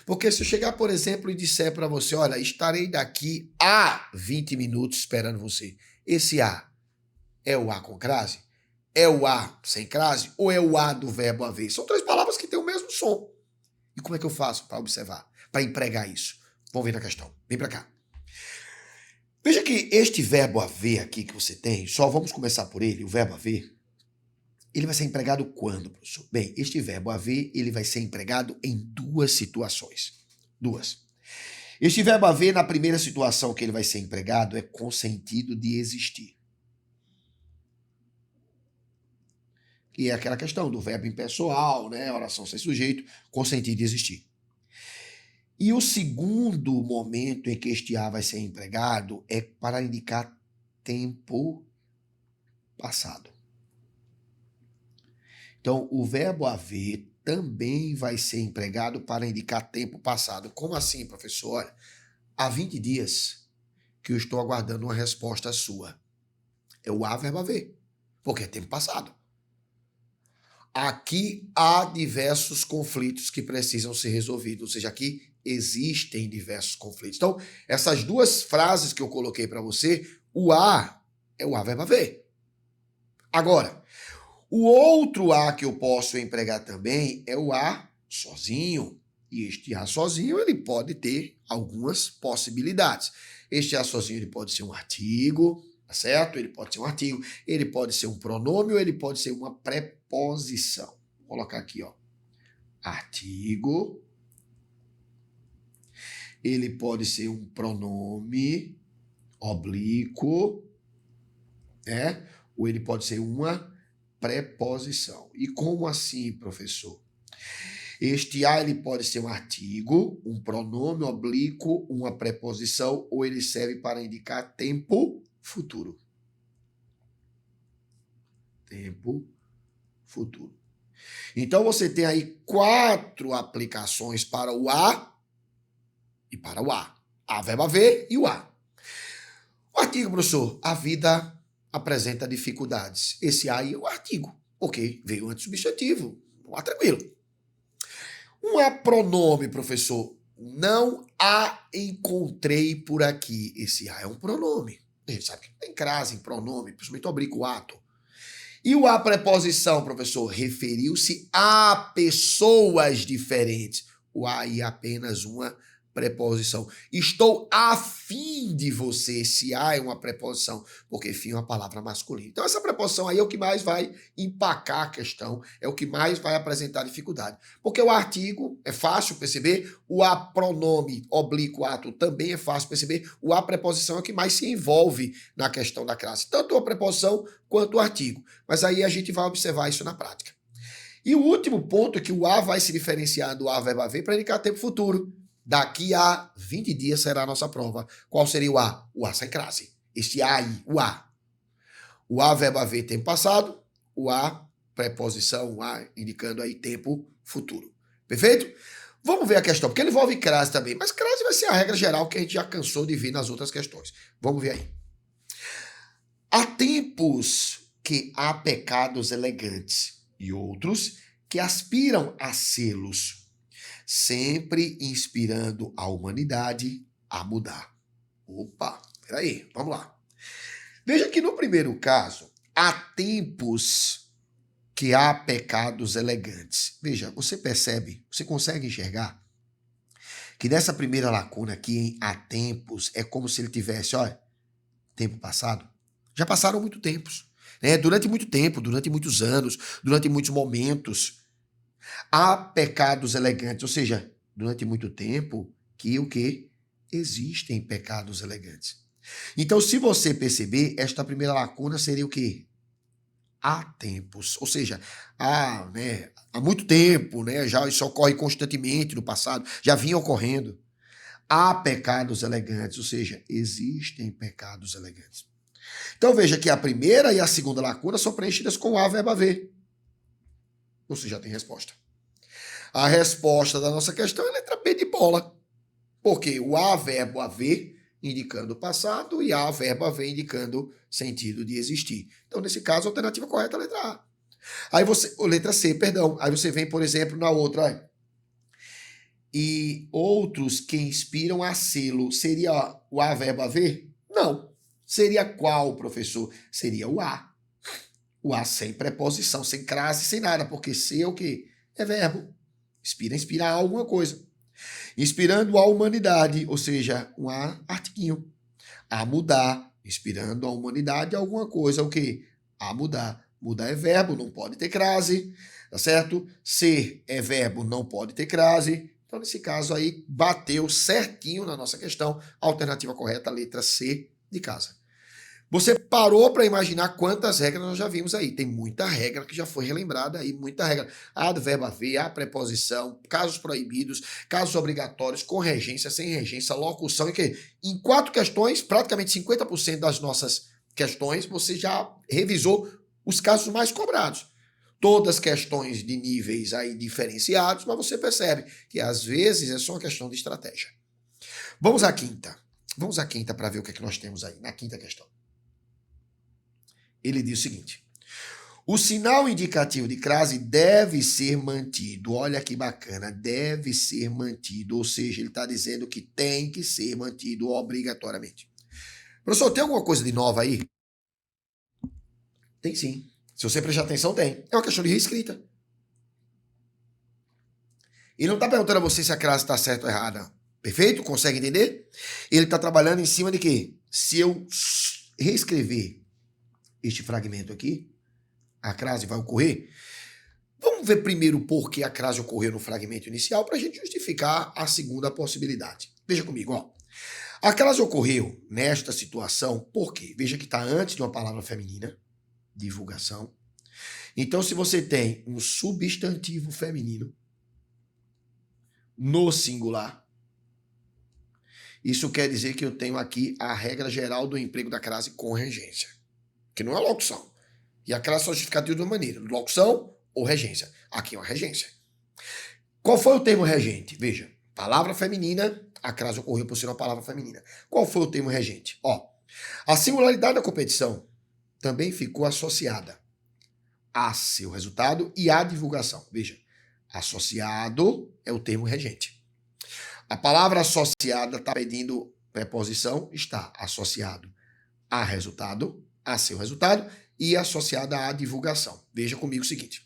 Porque se eu chegar, por exemplo, e disser para você, olha, estarei daqui a 20 minutos esperando você. Esse A é o A com crase? É o A sem crase? Ou é o A do verbo haver? São três palavras que têm o mesmo som. E como é que eu faço para observar, para empregar isso? Vamos ver na questão. Vem para cá. Veja que este verbo haver aqui que você tem, só vamos começar por ele, o verbo haver, ele vai ser empregado quando, professor? Bem, este verbo haver, ele vai ser empregado em duas situações. Duas. Este verbo haver, na primeira situação que ele vai ser empregado, é com sentido de existir. Que é aquela questão do verbo impessoal, né? Oração sem sujeito, com sentido de existir. E o segundo momento em que este A vai ser empregado é para indicar tempo passado. Então, o verbo haver também vai ser empregado para indicar tempo passado. Como assim, professor? Olha, há 20 dias que eu estou aguardando uma resposta sua. É o A verbo haver, porque é tempo passado. Aqui há diversos conflitos que precisam ser resolvidos, ou seja, aqui existem diversos conflitos. Então, essas duas frases que eu coloquei para você, o A é o A verbo haver. Agora, o outro A que eu posso empregar também é o A sozinho. E este A sozinho, ele pode ter algumas possibilidades. Este A sozinho, ele pode ser um artigo, tá certo? Ele pode ser um artigo, ele pode ser um pronome ou ele pode ser uma preposição. Vou colocar aqui, ó. Artigo. Ele pode ser um pronome oblíquo, né? Ou ele pode ser uma preposição. E como assim, professor? Este A ele pode ser um artigo, um pronome oblíquo, uma preposição, ou ele serve para indicar tempo futuro. Tempo futuro. Então você tem aí 4 aplicações para o A e para o A. A verbo haver e o A. O artigo, professor, a vida apresenta dificuldades. Esse A aí é o artigo, porque veio antes do substantivo. Tá tranquilo. Um A pronome, professor. Não a encontrei por aqui. Esse A é um pronome. A gente sabe que tem crase em pronome, principalmente oblíquo ato. E o A preposição, professor, referiu-se a pessoas diferentes. O A é apenas uma preposição. Estou afim de você. Se A é uma preposição, porque fim é uma palavra masculina. Então essa preposição aí é o que mais vai empacar a questão, é o que mais vai apresentar dificuldade. Porque o artigo é fácil perceber, o A pronome oblíquo ato também é fácil perceber, o A preposição é o que mais se envolve na questão da classe, tanto a preposição quanto o artigo. Mas aí a gente vai observar isso na prática. E o último ponto é que o A vai se diferenciar do A verbo haver para indicar tempo futuro. Daqui a 20 dias será a nossa prova. Qual seria o A? O A sem crase. Este A aí, o A. O A verbo haver tempo passado, o A preposição, o A indicando aí tempo futuro. Perfeito? Vamos ver a questão, porque ele envolve crase também, mas crase vai ser a regra geral que a gente já cansou de ver nas outras questões. Vamos ver aí. Há tempos que há pecados elegantes e outros que aspiram a sê-los, sempre inspirando a humanidade a mudar. Opa, peraí, vamos lá. Veja que no primeiro caso, há tempos que há pecados elegantes. Veja, você percebe, você consegue enxergar que nessa primeira lacuna aqui, em há tempos, é como se ele tivesse, olha, tempo passado. Já passaram muito tempos, né? Durante muito tempo, durante muitos anos, durante muitos momentos. Há pecados elegantes, ou seja, durante muito tempo que o quê? Existem pecados elegantes. Então, se você perceber, esta primeira lacuna seria o quê? há tempos, ou seja, há muito tempo, né, já isso ocorre constantemente no passado, já vinha ocorrendo. Há pecados elegantes, ou seja, existem pecados elegantes. Então veja que a primeira e a segunda lacuna são preenchidas com a verbo haver. Você já tem resposta. A resposta da nossa questão é a letra B de bola. Porque o a verbo haver indicando o passado e a verbo haver indicando sentido de existir. Então, nesse caso, a alternativa correta é a letra A. Aí você, letra C, perdão. Aí você vem, por exemplo, na outra. E outros que inspiram a sê-lo. Seria o a verbo haver? Não. Seria qual, professor? Seria o a. O a sem preposição, sem crase, sem nada. Porque ser é o quê? É verbo. Inspirar alguma coisa. Inspirando a humanidade, ou seja, um artiguinho. A mudar, inspirando a humanidade alguma coisa, o quê? A mudar. Mudar é verbo, não pode ter crase, tá certo? Ser é verbo, não pode ter crase. Então, nesse caso aí, bateu certinho na nossa questão. A alternativa correta, a letra C de casa. Você parou para imaginar quantas regras nós já vimos aí. Tem muita regra que já foi relembrada aí, muita regra. A do verbo haver, a preposição, casos proibidos, casos obrigatórios, com regência, sem regência, locução, e que em 4 questões, praticamente 50% das nossas questões, você já revisou os casos mais cobrados. Todas questões de níveis aí diferenciados, mas você percebe que às vezes é só uma questão de estratégia. Vamos à quinta. Vamos à quinta para ver o que é que nós temos aí na quinta questão. Ele diz o seguinte: o sinal indicativo de crase deve ser mantido. Olha que bacana, deve ser mantido. Ou seja, ele está dizendo que tem que ser mantido obrigatoriamente. Professor, tem alguma coisa de nova aí? Tem sim. Se você prestar atenção, tem. É uma questão de reescrita. Ele não está perguntando a você se a crase está certa ou errada. Perfeito? Consegue entender? Ele está trabalhando em cima de quê? Se eu reescrever este fragmento aqui, a crase vai ocorrer. Vamos ver primeiro por que a crase ocorreu no fragmento inicial para a gente justificar a segunda possibilidade. Veja comigo, ó. A crase ocorreu nesta situação por quê? Veja que está antes de uma palavra feminina, divulgação. Então, se você tem um substantivo feminino no singular, isso quer dizer que eu tenho aqui a regra geral do emprego da crase com regência, que não é locução. E a crase só justificativa de uma maneira, locução ou regência. Aqui é uma regência. Qual foi o termo regente? Veja, palavra feminina, a crase ocorreu por ser uma palavra feminina. Qual foi o termo regente? Ó, a singularidade da competição também ficou associada a seu resultado e à divulgação. Veja, associado é o termo regente. A palavra associada está pedindo preposição, está associado a resultado, a seu resultado, e associada à divulgação. Veja comigo o seguinte.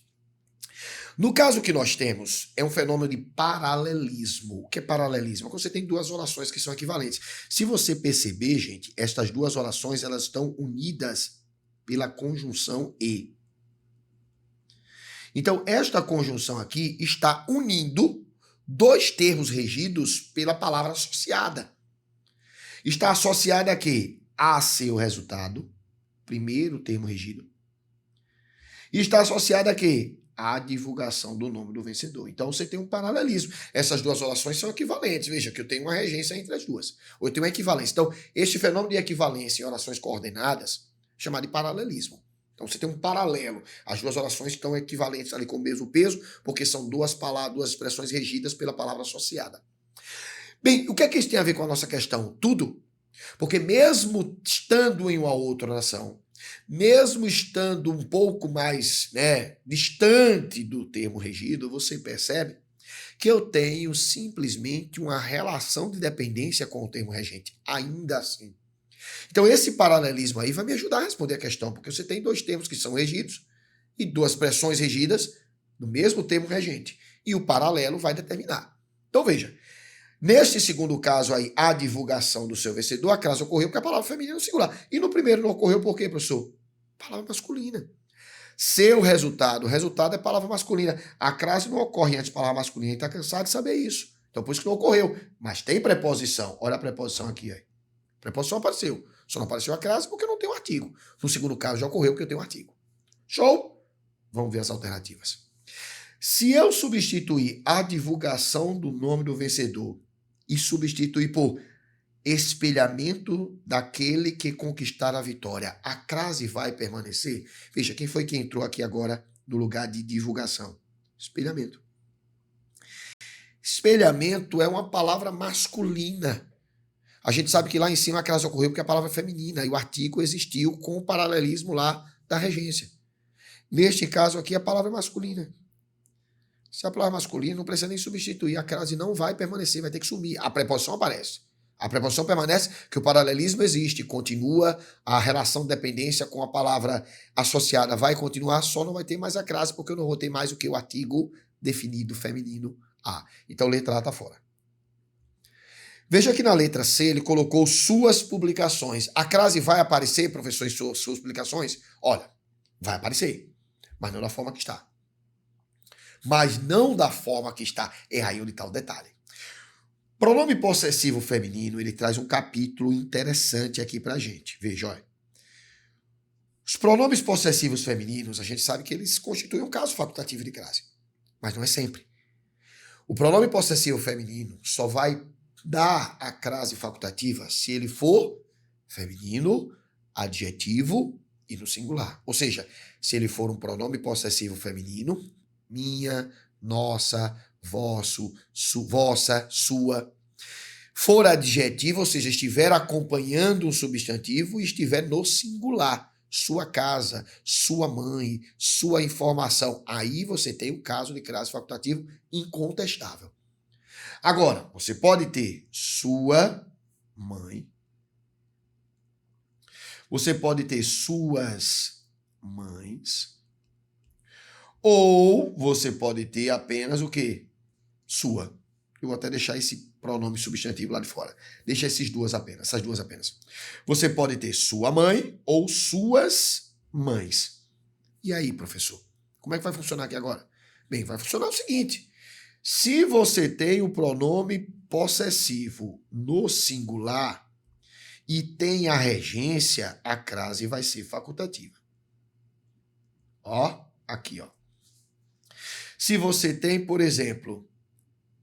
No caso que nós temos, é um fenômeno de paralelismo. O que é paralelismo? Quando você tem duas orações que são equivalentes. Se você perceber, gente, estas duas orações elas estão unidas pela conjunção e. Então, esta conjunção aqui está unindo dois termos regidos pela palavra associada. Está associada a quê? A seu resultado, primeiro termo regido. E está associada a quê? A divulgação do nome do vencedor. Então você tem um paralelismo. Essas duas orações são equivalentes. Veja que eu tenho uma regência entre as duas. Ou eu tenho uma equivalência. Então, este fenômeno de equivalência em orações coordenadas é chamado de paralelismo. Então você tem um paralelo. As duas orações estão equivalentes ali com o mesmo peso, porque são duas palavras, duas expressões regidas pela palavra associada. Bem, o que é que isso tem a ver com a nossa questão? Tudo. Porque mesmo estando em uma outra oração, mesmo estando um pouco mais distante do termo regido, você percebe que eu tenho simplesmente uma relação de dependência com o termo regente, ainda assim. Então esse paralelismo aí vai me ajudar a responder a questão, porque você tem dois termos que são regidos e duas expressões regidas do mesmo termo regente, e o paralelo vai determinar. Então veja, neste segundo caso aí, a divulgação do seu vencedor, a crase ocorreu porque a palavra feminina é singular. E no primeiro não ocorreu por quê, professor? Palavra masculina. Seu resultado. O resultado é palavra masculina. A crase não ocorre antes de palavra masculina. A gente está cansado de saber isso. Então por isso que não ocorreu. Mas tem preposição. Olha a preposição aqui. Aí. A preposição apareceu. Só não apareceu a crase porque não tem um artigo. No segundo caso já ocorreu porque eu tenho um artigo. Show? Vamos ver as alternativas. Se eu substituir a divulgação do nome do vencedor e substituir por espelhamento daquele que conquistar a vitória, a crase vai permanecer? Veja, quem foi que entrou aqui agora no lugar de divulgação? Espelhamento. Espelhamento é uma palavra masculina. A gente sabe que lá em cima a crase ocorreu porque a palavra é feminina e o artigo existiu com o paralelismo lá da regência. Neste caso aqui, a palavra é masculina. Se a palavra é masculina, não precisa nem substituir. A crase não vai permanecer, vai ter que sumir. A preposição aparece. A preposição permanece que o paralelismo existe, continua, a relação de dependência com a palavra associada vai continuar, só não vai ter mais a crase, porque eu não vou ter mais o que o artigo definido feminino A. Então, letra A está fora. Veja que na letra C ele colocou suas publicações. A crase vai aparecer, professor, em suas publicações? Olha, vai aparecer, mas não da forma que está. Mas não da forma que está. É aí onde está o detalhe. Pronome possessivo feminino, ele traz um capítulo interessante aqui pra gente. Veja, olha. Os pronomes possessivos femininos, a gente sabe que eles constituem um caso facultativo de crase. Mas não é sempre. O pronome possessivo feminino só vai dar a crase facultativa se ele for feminino, adjetivo e no singular. Ou seja, se ele for um pronome possessivo feminino, minha, nossa, vosso, vossa, sua. For adjetivo, ou seja, estiver acompanhando um substantivo e estiver no singular, sua casa, sua mãe, sua informação. Aí você tem um caso de crase facultativo incontestável. Agora, você pode ter sua mãe, você pode ter suas mães, ou você pode ter apenas o quê? Sua. Eu vou até deixar esse pronome substantivo lá de fora. Deixa essas duas apenas. Você pode ter sua mãe ou suas mães. E aí, professor? Como é que vai funcionar aqui agora? Bem, vai funcionar o seguinte. Se você tem o pronome possessivo no singular e tem a regência, a crase vai ser facultativa. Ó, aqui, ó. Se você tem, por exemplo,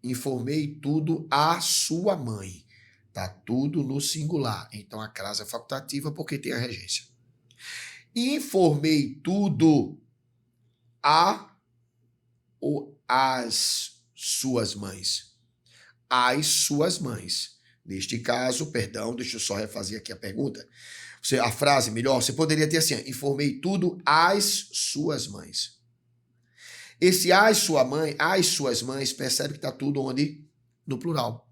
informei tudo à sua mãe. Tá tudo no singular. Então a crase é facultativa porque tem a regência. Informei tudo a ou às suas mães. Às suas mães. Neste caso, perdão, deixa eu só refazer aqui a pergunta. A frase, melhor, você poderia ter assim, informei tudo às suas mães. Esse às sua mãe, às suas mães, percebe que está tudo onde? No plural.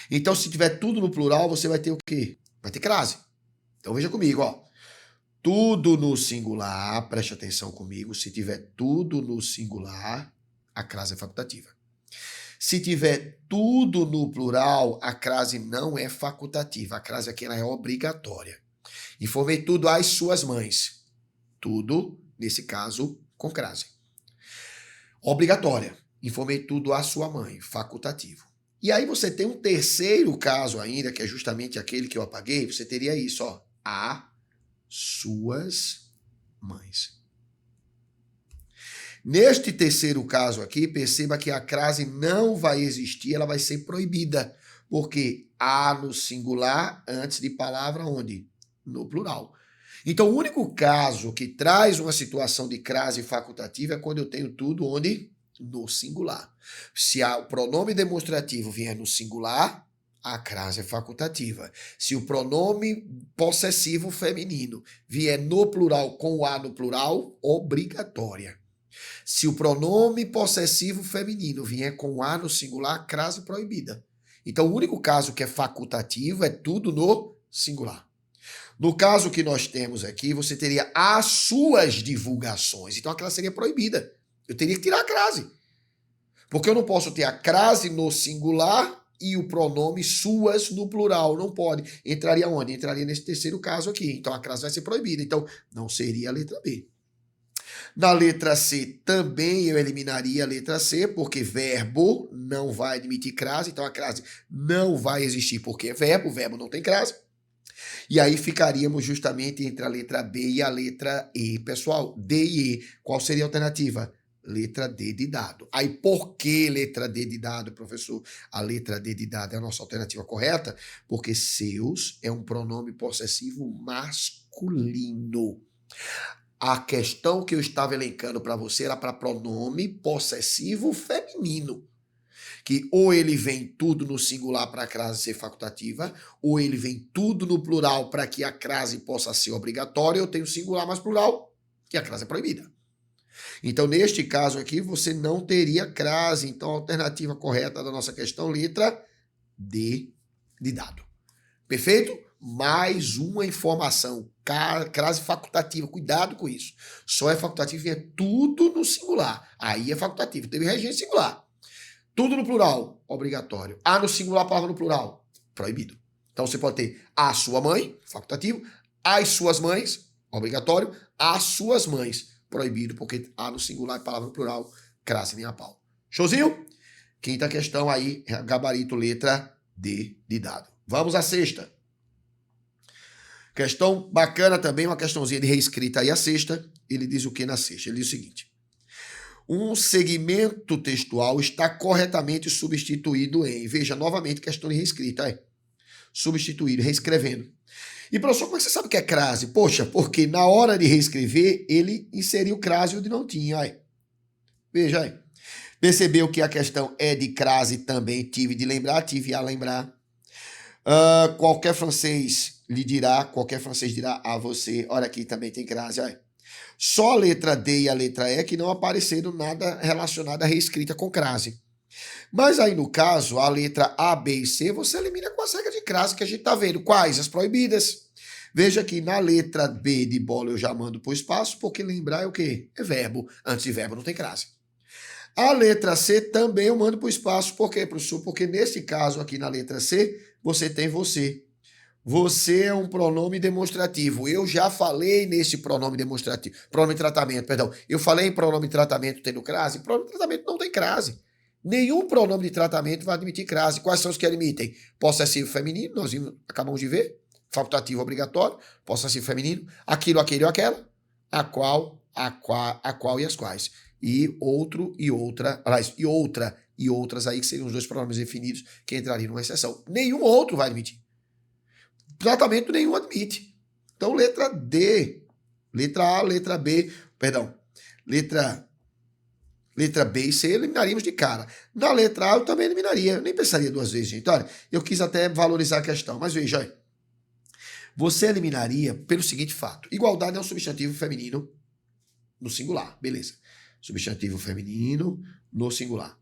Então, se tiver tudo no plural, você vai ter o quê? Vai ter crase. Então, veja comigo, ó. Tudo no singular, preste atenção comigo, se tiver tudo no singular, a crase é facultativa. Se tiver tudo no plural, a crase não é facultativa. A crase aqui ela é obrigatória. Informei tudo às suas mães. Tudo, nesse caso, com crase. Obrigatória. Informei tudo à sua mãe. Facultativo. E aí você tem um terceiro caso ainda, que é justamente aquele que eu apaguei. Você teria isso, ó. A suas mães. Neste terceiro caso aqui, perceba que a crase não vai existir, ela vai ser proibida. Porque a no singular antes de palavra onde? No plural. Então, o único caso que traz uma situação de crase facultativa é quando eu tenho tudo onde? No singular. Se o pronome demonstrativo vier no singular, a crase é facultativa. Se o pronome possessivo feminino vier no plural com o a no plural, obrigatória. Se o pronome possessivo feminino vier com o a no singular, crase proibida. Então, o único caso que é facultativo é tudo no singular. No caso que nós temos aqui, você teria as suas divulgações. Então, a crase seria proibida. Eu teria que tirar a crase. Porque eu não posso ter a crase no singular e o pronome suas no plural. Não pode. Entraria onde? Entraria nesse terceiro caso aqui. Então, a crase vai ser proibida. Então, não seria a letra B. Na letra C, também eu eliminaria a letra C, porque verbo não vai admitir crase. Então, a crase não vai existir porque é verbo. O verbo não tem crase. E aí ficaríamos justamente entre a letra B e a letra E. Pessoal, D e E, qual seria a alternativa? Letra D de dado. Aí por que letra D de dado, professor? A letra D de dado é a nossa alternativa correta, porque seus é um pronome possessivo masculino. A questão que eu estava elencando para você era para pronome possessivo feminino, que ou ele vem tudo no singular para a crase ser facultativa, ou ele vem tudo no plural para que a crase possa ser obrigatória. Eu tenho singular mais plural, que a crase é proibida. Então, neste caso aqui, você não teria crase. Então, a alternativa correta da nossa questão, letra D de dado. Perfeito? Mais uma informação. Crase facultativa, cuidado com isso. Só é facultativo e é tudo no singular. Aí é facultativo. Teve regência singular. Tudo no plural, obrigatório. A no singular, palavra no plural, proibido. Então você pode ter a sua mãe, facultativo, as suas mães, obrigatório, as suas mães, proibido, porque a no singular, palavra no plural, crase nem a pau. Showzinho? Quinta questão aí, gabarito, letra D de dado. Vamos à sexta. Questão bacana também, uma questãozinha de reescrita aí, a sexta. Ele diz o que na sexta? Ele diz o seguinte: um segmento textual está corretamente substituído em... Veja, novamente, questão de reescrita. Substituído, reescrevendo. E, professor, como é que você sabe que é crase? Poxa, porque na hora de reescrever, ele inseriu crase onde não tinha. Aí. Veja aí. Percebeu que a questão é de crase também, tive a lembrar. Qualquer francês dirá a você, olha aqui também tem crase, olha. Só a letra D e a letra E que não apareceram nada relacionado à reescrita com crase. Mas aí, no caso, a letra A, B e C, você elimina com as regras de crase que a gente está vendo. Quais? As proibidas. Veja que na letra B de bola eu já mando para o espaço, porque lembrar é o quê? É verbo. Antes de verbo não tem crase. A letra C também eu mando para o espaço. Por quê, professor? Porque nesse caso aqui na letra C, você tem você. Você é um pronome demonstrativo. Eu já falei nesse pronome demonstrativo. Pronome de tratamento, perdão. Eu falei em pronome de tratamento tendo crase. Pronome de tratamento não tem crase. Nenhum pronome de tratamento vai admitir crase. Quais são os que admitem? Possessivo feminino, nós acabamos de ver. Facultativo obrigatório. Possessivo feminino. Aquilo, aquele ou aquela. A qual e as quais. E outro e outra. Aliás, e outra e outras aí, que seriam os dois pronomes definidos que entrariam numa exceção. Nenhum outro vai admitir. Tratamento nenhum admite. Então, letra D. Letra A, letra B, perdão. Letra B e C eliminaríamos de cara. Na letra A eu também eliminaria. Eu nem pensaria duas vezes, gente. Olha, eu quis até valorizar a questão, mas veja aí. Você eliminaria pelo seguinte fato. Igualdade é um substantivo feminino no singular. Beleza. Substantivo feminino no singular.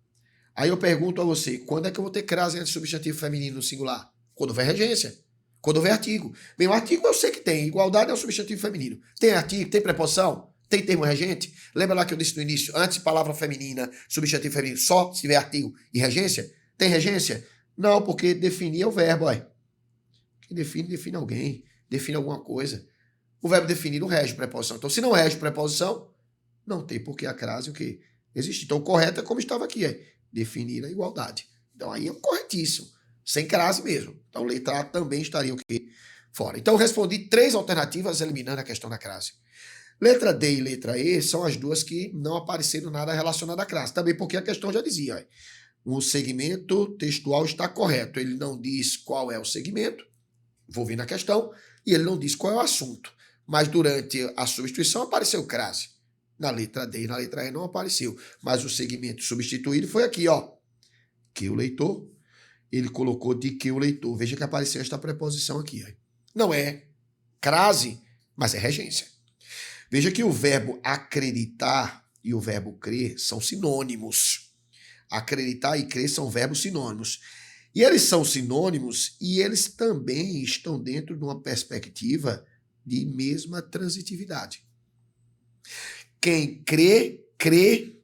Aí eu pergunto a você, quando é que eu vou ter crase entre substantivo feminino no singular? Quando houver regência. Quando houver artigo. Bem, o artigo eu sei que tem. Igualdade é um substantivo feminino. Tem artigo, tem preposição, tem termo regente. Lembra lá que eu disse no início, antes palavra feminina, substantivo feminino, só se tiver artigo e regência? Tem regência? Não, porque definir é o verbo, olha. Quem define alguém, define alguma coisa. O verbo definir não rege preposição. Então, se não rege preposição, não tem por que a crase o quê? Existe. Então, correto é como estava aqui, definir a igualdade. Então, aí é corretíssimo. Sem crase mesmo. Então, letra A também estaria o quê? Fora. Então, eu respondi 3 alternativas eliminando a questão da crase. Letra D e letra E são as duas que não apareceram nada relacionado à crase. Também porque a questão já dizia, o segmento textual está correto. Ele não diz qual é o segmento, vou ver na questão, e ele não diz qual é o assunto. Mas durante a substituição apareceu crase. Na letra D e na letra E não apareceu. Mas o segmento substituído foi aqui, que o leitor, ele colocou de que o leitor. Veja que apareceu esta preposição aqui. Não é crase, mas é regência. Veja que o verbo acreditar e o verbo crer são sinônimos. Acreditar e crer são verbos sinônimos. E eles são sinônimos e eles também estão dentro de uma perspectiva de mesma transitividade. Quem crê, crê.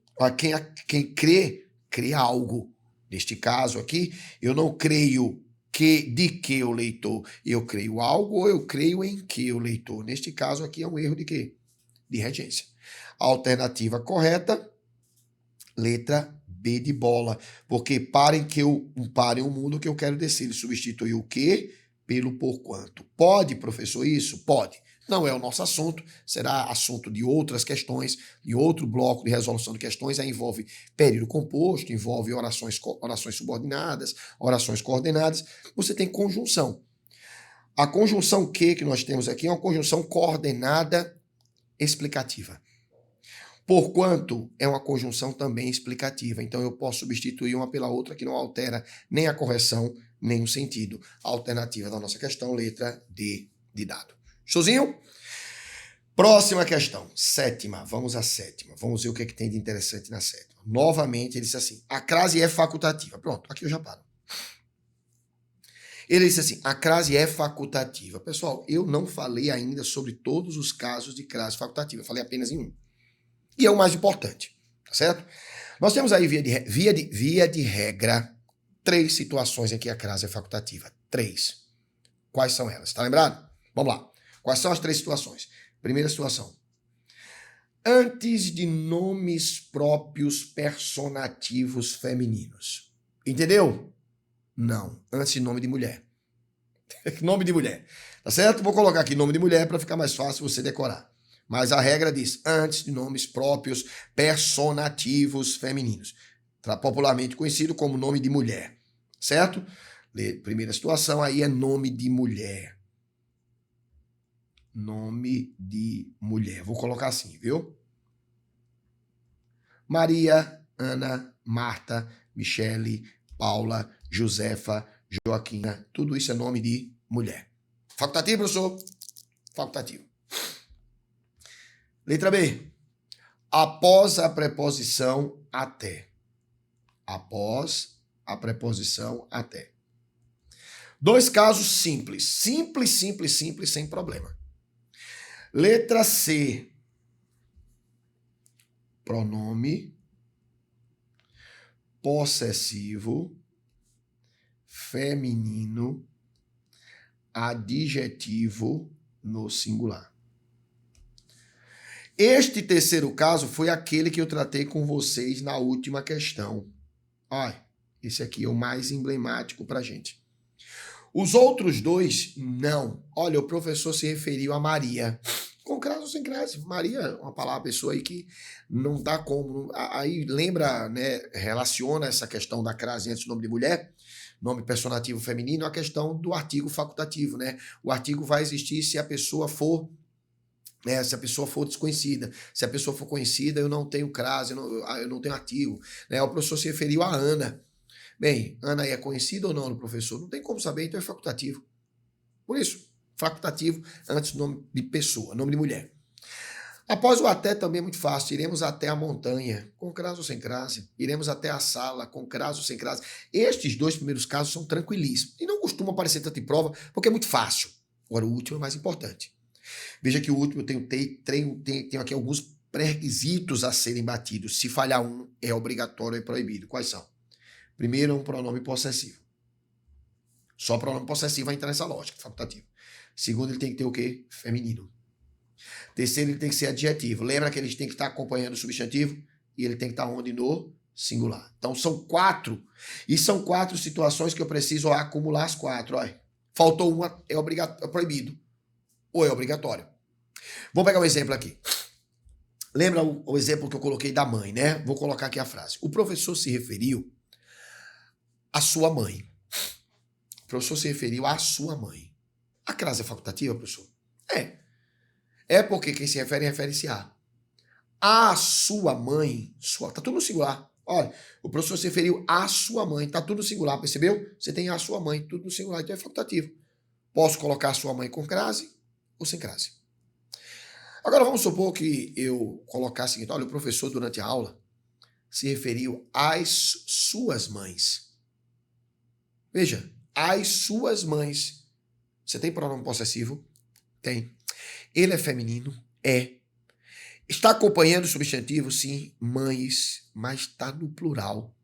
Quem crê, crê algo. Neste caso aqui, eu não creio de que o leitor. Eu creio algo ou eu creio em que o leitor. Neste caso aqui é um erro de quê? De regência. A alternativa correta, letra B de bola. Porque parem o mundo que eu quero descer. Ele substituiu o que pelo porquanto. Pode, professor, isso? Pode. Não é o nosso assunto, será assunto de outras questões, de outro bloco de resolução de questões, aí envolve período composto, envolve orações subordinadas, orações coordenadas, você tem conjunção. A conjunção que nós temos aqui é uma conjunção coordenada explicativa. Porquanto é uma conjunção também explicativa, então eu posso substituir uma pela outra que não altera nem a correção, nem o sentido. A alternativa da nossa questão, letra D de dado. Showzinho? Próxima questão, sétima. Vamos à sétima. Vamos ver o que tem de interessante na sétima. Novamente, ele disse assim, a crase é facultativa. Pronto, aqui eu já paro. Ele disse assim, a crase é facultativa. Pessoal, eu não falei ainda sobre todos os casos de crase facultativa. Eu falei apenas em um. E é o mais importante, tá certo? Nós temos aí, via de regra, 3 situações em que a crase é facultativa. 3. Quais são elas? Tá lembrado? Vamos lá. Quais são as 3 situações? Primeira situação. Antes de nomes próprios personativos femininos. Entendeu? Não. Antes de nome de mulher. Nome de mulher. Tá certo? Vou colocar aqui nome de mulher para ficar mais fácil você decorar. Mas a regra diz antes de nomes próprios personativos femininos. Popularmente conhecido como nome de mulher. Certo? Primeira situação aí é nome de mulher. Nome de mulher. Vou colocar assim, viu? Maria, Ana, Marta, Michele, Paula, Josefa, Joaquina. Tudo isso é nome de mulher. Facultativo, professor? Facultativo. Letra B. Após a preposição até. Após a preposição até. 2 casos simples. Simples, sem problema. Letra C. Pronome possessivo feminino adjetivo no singular. Este terceiro caso foi aquele que eu tratei com vocês na última questão. Olha, esse aqui é o mais emblemático para a gente. Os outros 2, não. Olha, o professor se referiu a Maria. Com crase ou sem crase. Maria é uma palavra, pessoa aí que não dá como. Aí lembra, né, relaciona essa questão da crase antes do nome de mulher, nome personativo feminino, a questão do artigo facultativo, né? O artigo vai existir se a pessoa for se a pessoa for desconhecida. Se a pessoa for conhecida, eu não tenho crase, eu não tenho artigo. Né? O professor se referiu a Ana. Bem, Ana é conhecida ou não do professor? Não tem como saber, então é facultativo. Por isso, facultativo antes do nome de pessoa, nome de mulher. Após o até também é muito fácil. Iremos até a montanha, com crase ou sem crase. Iremos até a sala, com crase ou sem crase. Estes 2 primeiros casos são tranquilíssimos. E não costumam aparecer tanto em prova, porque é muito fácil. Agora, o último é mais importante. Veja que o último tem aqui alguns pré-requisitos a serem batidos. Se falhar um, é obrigatório e proibido. Quais são? Primeiro, é um pronome possessivo. Só pronome possessivo vai entrar nessa lógica, facultativo. Segundo, ele tem que ter o quê? Feminino. Terceiro, ele tem que ser adjetivo. Lembra que ele tem que estar acompanhando o substantivo? E ele tem que estar onde? No singular. Então, são 4. E são 4 situações que eu preciso acumular as 4. Olha. Faltou uma, é proibido. Ou é obrigatório. Vou pegar um exemplo aqui. Lembra o exemplo que eu coloquei da mãe, né? Vou colocar aqui a frase. O professor se referiu à sua mãe. O professor se referiu à sua mãe. A crase é facultativa, professor? É. É porque quem se refere-se a. A sua mãe, tá tudo no singular. Olha, o professor se referiu à sua mãe, tá tudo no singular, percebeu? Você tem a sua mãe, tudo no singular, então é facultativo. Posso colocar a sua mãe com crase ou sem crase. Agora vamos supor que eu colocasse o seguinte, olha, o professor durante a aula se referiu às suas mães. Veja, às suas mães. Você tem pronome possessivo? Tem. Ele é feminino? É. Está acompanhando o substantivo? Sim. Mães, mas está no plural.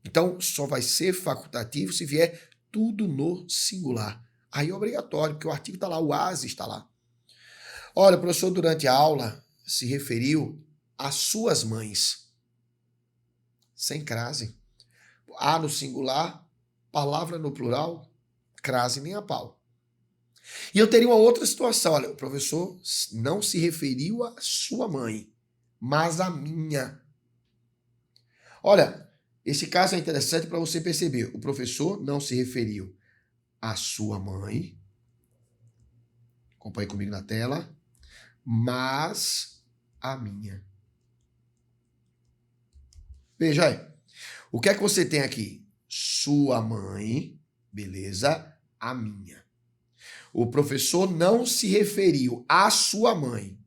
Então, só vai ser facultativo se vier tudo no singular. Aí é obrigatório, porque o artigo está lá, o as está lá. Olha, o professor durante a aula se referiu às suas mães. Sem crase. A no singular, palavra no plural, crase nem a pau. E eu teria uma outra situação. Olha, o professor não se referiu à sua mãe, mas à minha. Olha, esse caso é interessante para você perceber. O professor não se referiu à sua mãe. Acompanhe comigo na tela. Mas à minha. Veja aí. O que é que você tem aqui? Sua mãe, beleza? A minha. O professor não se referiu à sua mãe.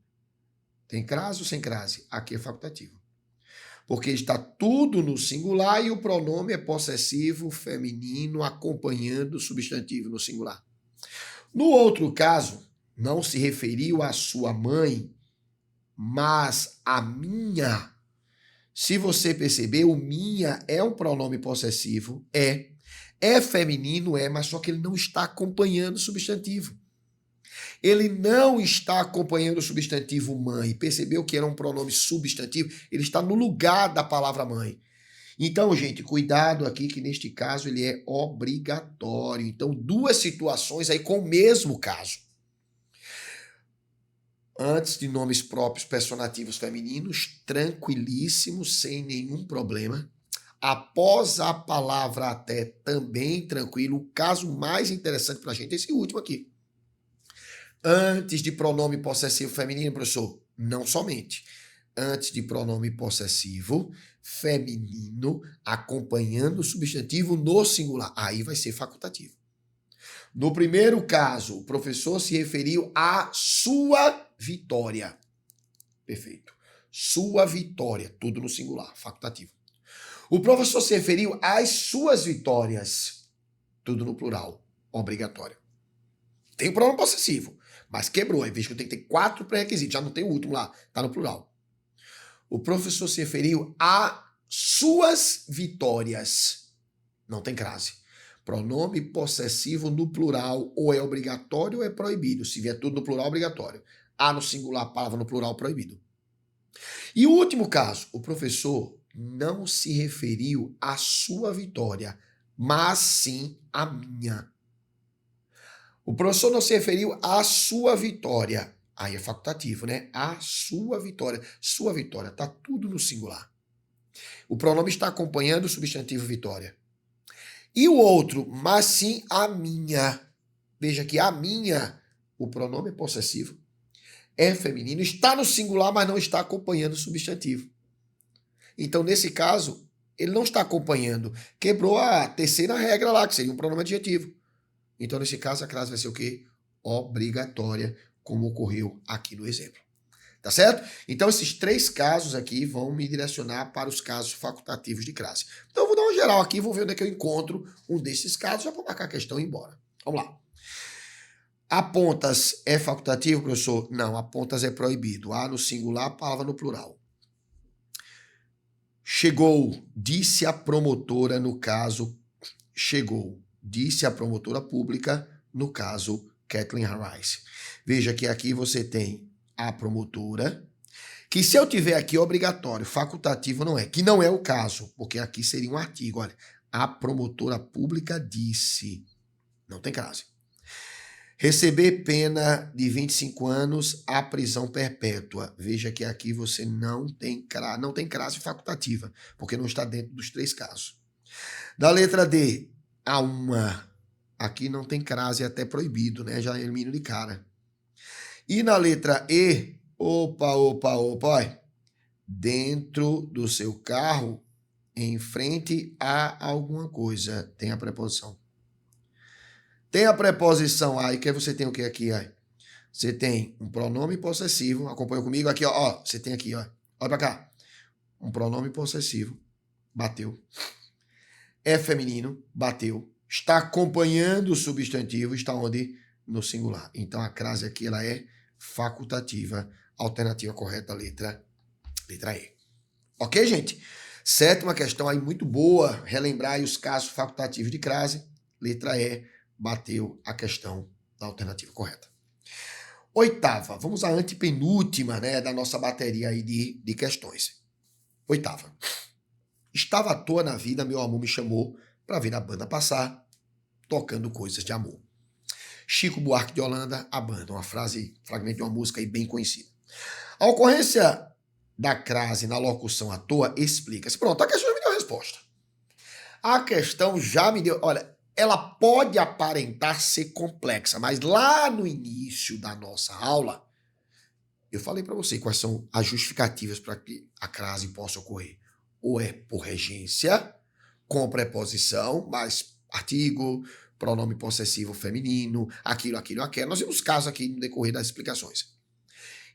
Tem crase ou sem crase? Aqui é facultativo. Porque está tudo no singular e o pronome é possessivo feminino acompanhando o substantivo no singular. No outro caso, não se referiu à sua mãe, mas à minha. Se você perceber, o minha é um pronome possessivo, é feminino, mas só que ele não está acompanhando o substantivo. Ele não está acompanhando o substantivo mãe. Percebeu que era um pronome substantivo? Ele está no lugar da palavra mãe. Então, gente, cuidado aqui que neste caso ele é obrigatório. Então, duas situações aí com o mesmo caso. Antes de nomes próprios personativos femininos, tranquilíssimos, sem nenhum problema. Após a palavra até, também tranquilo. O caso mais interessante para a gente é esse último aqui. Antes de pronome possessivo feminino, professor, não somente. Antes de pronome possessivo feminino, acompanhando o substantivo no singular. Aí vai ser facultativo. No primeiro caso, o professor se referiu à sua vitória. Perfeito. Sua vitória, tudo no singular, facultativo. O professor se referiu às suas vitórias, tudo no plural, obrigatório. Tem o pronome possessivo, mas quebrou. Aí veja que eu tenho que ter 4 pré-requisitos, já não tem o último lá, tá no plural. O professor se referiu a suas vitórias. Não tem crase. Pronome possessivo no plural, ou é obrigatório ou é proibido. Se vier tudo no plural, obrigatório. A no singular, palavra no plural, proibido. E o último caso, o professor não se referiu à sua vitória, mas sim à minha. O professor não se referiu à sua vitória. Aí é facultativo, né? A sua vitória. Sua vitória. Está tudo no singular. O pronome está acompanhando o substantivo vitória. E o outro, mas sim a minha. Veja que a minha, o pronome é possessivo, é feminino, está no singular, mas não está acompanhando o substantivo. Então, nesse caso, ele não está acompanhando. Quebrou a terceira regra lá, que seria um pronome adjetivo. Então, nesse caso, a crase vai ser o quê? Obrigatória, como ocorreu aqui no exemplo. Tá certo? Então, esses 3 casos aqui vão me direcionar para os casos facultativos de crase. Então, eu vou dar uma geral aqui, vou ver onde é que eu encontro um desses casos, já vou marcar a questão e ir embora. Vamos lá. Apontas é facultativo, professor? Não, apontas é proibido. A no singular, palavra no plural. Chegou, disse a promotora, no caso, chegou, disse a promotora pública, no caso, Kathleen Rice. Veja que aqui você tem a promotora, que se eu tiver aqui obrigatório, facultativo não é, que não é o caso, porque aqui seria um artigo, olha, a promotora pública disse, não tem crase. Receber pena de 25 anos a prisão perpétua. Veja que aqui você não tem crase facultativa, porque não está dentro dos 3 casos. Da letra D, a uma. Aqui não tem crase, é até proibido, né? Já elimino de cara. E na letra E, opa, olha. Dentro do seu carro, em frente a alguma coisa. Tem a preposição. Tem a preposição aí, que você tem o que aqui, ó? Você tem um pronome possessivo, acompanha comigo aqui, ó, você tem aqui, ó. Olha pra cá. Um pronome possessivo, bateu. É feminino, bateu. Está acompanhando o substantivo, está onde? No singular. Então a crase aqui ela é facultativa, alternativa correta, letra E. Ok, gente? 7ª questão aí muito boa, relembrar aí os casos facultativos de crase, letra E. Bateu a questão da alternativa correta. 8ª, vamos à antepenúltima, né, da nossa bateria aí de questões. 8ª. Estava à toa na vida, meu amor me chamou para ver a banda passar. tocando coisas de amor. Chico Buarque de Holanda, A Banda, uma frase, fragmento de uma música aí bem conhecida. A ocorrência da crase na locução à toa explica-se. Pronto, a questão já me deu a resposta. A questão já me deu... Olha, ela pode aparentar ser complexa, mas lá no início da nossa aula, eu falei para você quais são as justificativas para que a crase possa ocorrer. Ou é por regência, com preposição, mais artigo, pronome possessivo feminino, aquilo. Nós vimos casos aqui no decorrer das explicações.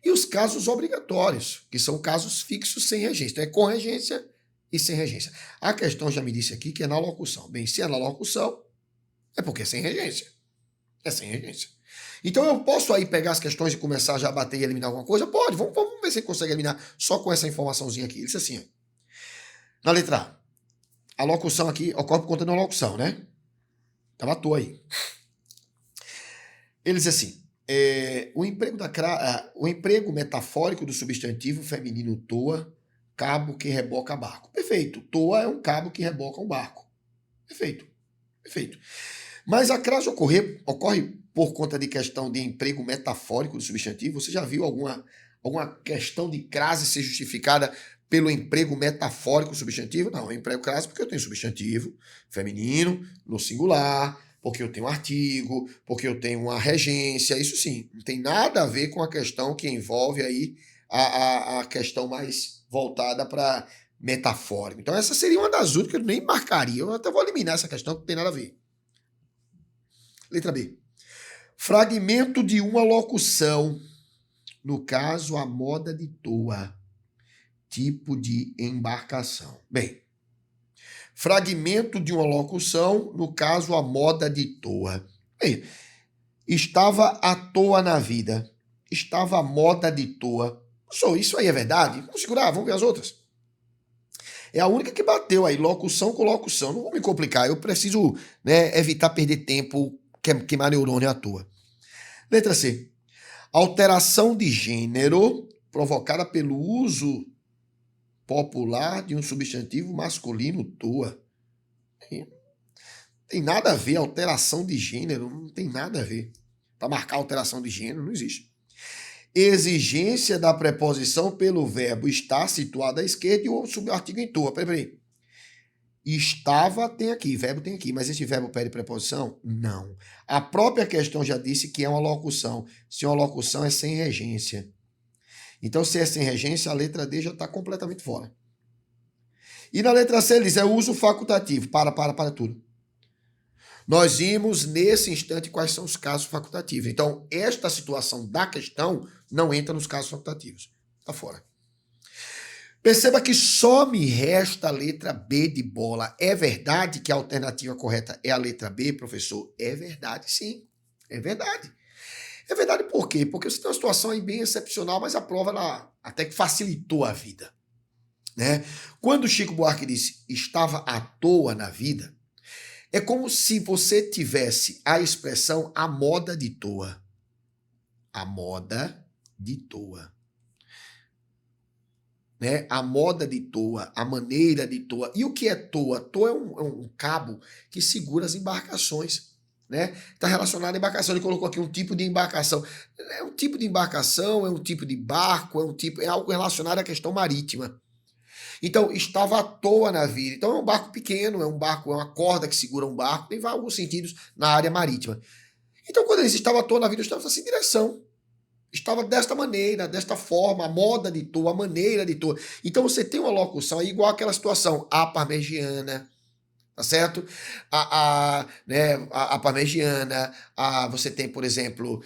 E os casos obrigatórios, que são casos fixos sem regência. Então é com regência e sem regência. A questão já me disse aqui que é na locução. Bem, se é na locução, é porque é sem regência. É sem regência. Então eu posso aí pegar as questões e começar já a bater e eliminar alguma coisa? Pode, vamos ver se consegue eliminar só com essa informaçãozinha aqui. Ele disse assim, na letra A locução aqui ocorre por conta de uma locução, né? Tava à toa aí. Ele diz assim, o emprego metafórico do substantivo feminino toa, cabo que reboca barco. Perfeito. Toa é um cabo que reboca um barco. Perfeito. Mas a crase ocorre por conta de questão de emprego metafórico do substantivo? Você já viu alguma questão de crase ser justificada pelo emprego metafórico do substantivo? Não, eu emprego crase porque eu tenho substantivo feminino no singular, porque eu tenho artigo, porque eu tenho uma regência, isso sim. Não tem nada a ver com a questão que envolve aí a questão mais voltada para metafórico. Então essa seria uma das únicas que eu nem marcaria. Eu até vou eliminar essa questão que não tem nada a ver. Letra B. Fragmento de uma locução. No caso, a moda de toa. Tipo de embarcação. Bem, fragmento de uma locução, no caso, a moda de toa. Bem, estava à toa na vida. Estava à moda de toa. Isso aí é verdade? Vamos segurar, vamos ver as outras. É a única que bateu aí, locução com locução. Não vou me complicar, eu preciso, evitar perder tempo, queimar neurônio à toa. Letra C. Alteração de gênero provocada pelo uso popular de um substantivo masculino toa. Tem nada a ver, alteração de gênero, não tem nada a ver. Para marcar alteração de gênero, não existe. Exigência da preposição pelo verbo estar situado à esquerda e o subartigo em toa. Peraí. Estava tem aqui, verbo tem aqui, mas esse verbo pede preposição? Não. A própria questão já disse que é uma locução. Se uma locução é sem regência. Então, se é sem regência, a letra D já está completamente fora. E na letra C ele diz, é uso facultativo. Para tudo. Nós vimos nesse instante quais são os casos facultativos. Então, esta situação da questão não entra nos casos facultativos. Está fora. Perceba que só me resta a letra B de bola. É verdade que a alternativa correta é a letra B, professor? É verdade, sim. É verdade. É verdade por quê? Porque você tem uma situação aí bem excepcional, mas a prova ela até que facilitou a vida. Né? Quando o Chico Buarque disse estava à toa na vida, é como se você tivesse a expressão a moda de toa. A moda de toa. Né? A moda de toa, a maneira de toa. E o que é toa? Toa é um cabo que segura as embarcações. Né? Está relacionado à embarcação. Ele colocou aqui um tipo de embarcação. É um tipo de embarcação, é um tipo de barco, é algo relacionado à questão marítima. Então, estava à toa na vida. Então, é um barco pequeno, é uma corda que segura um barco, tem alguns sentidos na área marítima. Então, quando ele disse estava à toa na vida, eu estava sem direção. Estava desta maneira, desta forma, a moda de toa, a maneira de toa. Então, você tem uma locução aí igual àquela situação, a parmegiana, tá certo? A parmegiana, você tem, por exemplo,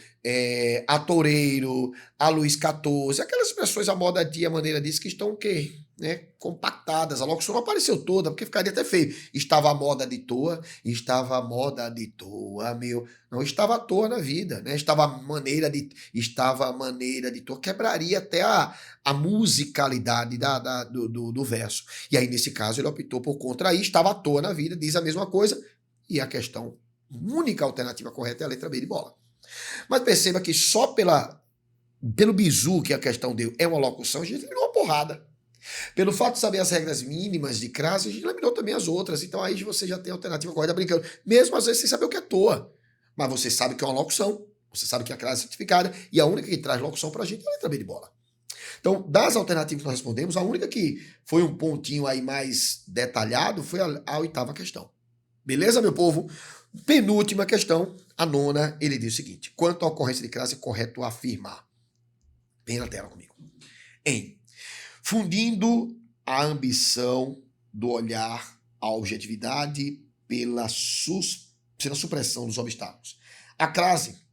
a toureiro, a Luís XIV, aquelas expressões, a moda de, a maneira disso, que estão o quê? Compactadas. A locução não apareceu toda, porque ficaria até feio. Estava a moda de toa, meu. Não estava à toa na vida, né? Estava a maneira de toa. Quebraria até a musicalidade do verso. E aí, nesse caso, ele optou por contrair, estava à toa na vida, diz a mesma coisa, e a questão, única alternativa correta é a letra B de bola. Mas perceba que só pelo bizu que a questão deu é uma locução, a gente virou uma porrada. Pelo fato de saber as regras mínimas de crase, a gente eliminou também as outras. Então aí você já tem a alternativa correta brincando. Mesmo às vezes sem saber o que é toa. Mas você sabe que é uma locução. Você sabe que é a crase é certificada. E a única que traz locução pra gente é a letra B de bola. Então, das alternativas que nós respondemos, a única que foi um pontinho aí mais detalhado foi a oitava questão. Beleza, meu povo? Penúltima questão, a nona, ele diz o seguinte: quanto à ocorrência de crase, é correto afirmar. Vem na tela comigo. Fundindo a ambição do olhar à objetividade pela supressão dos obstáculos. A crase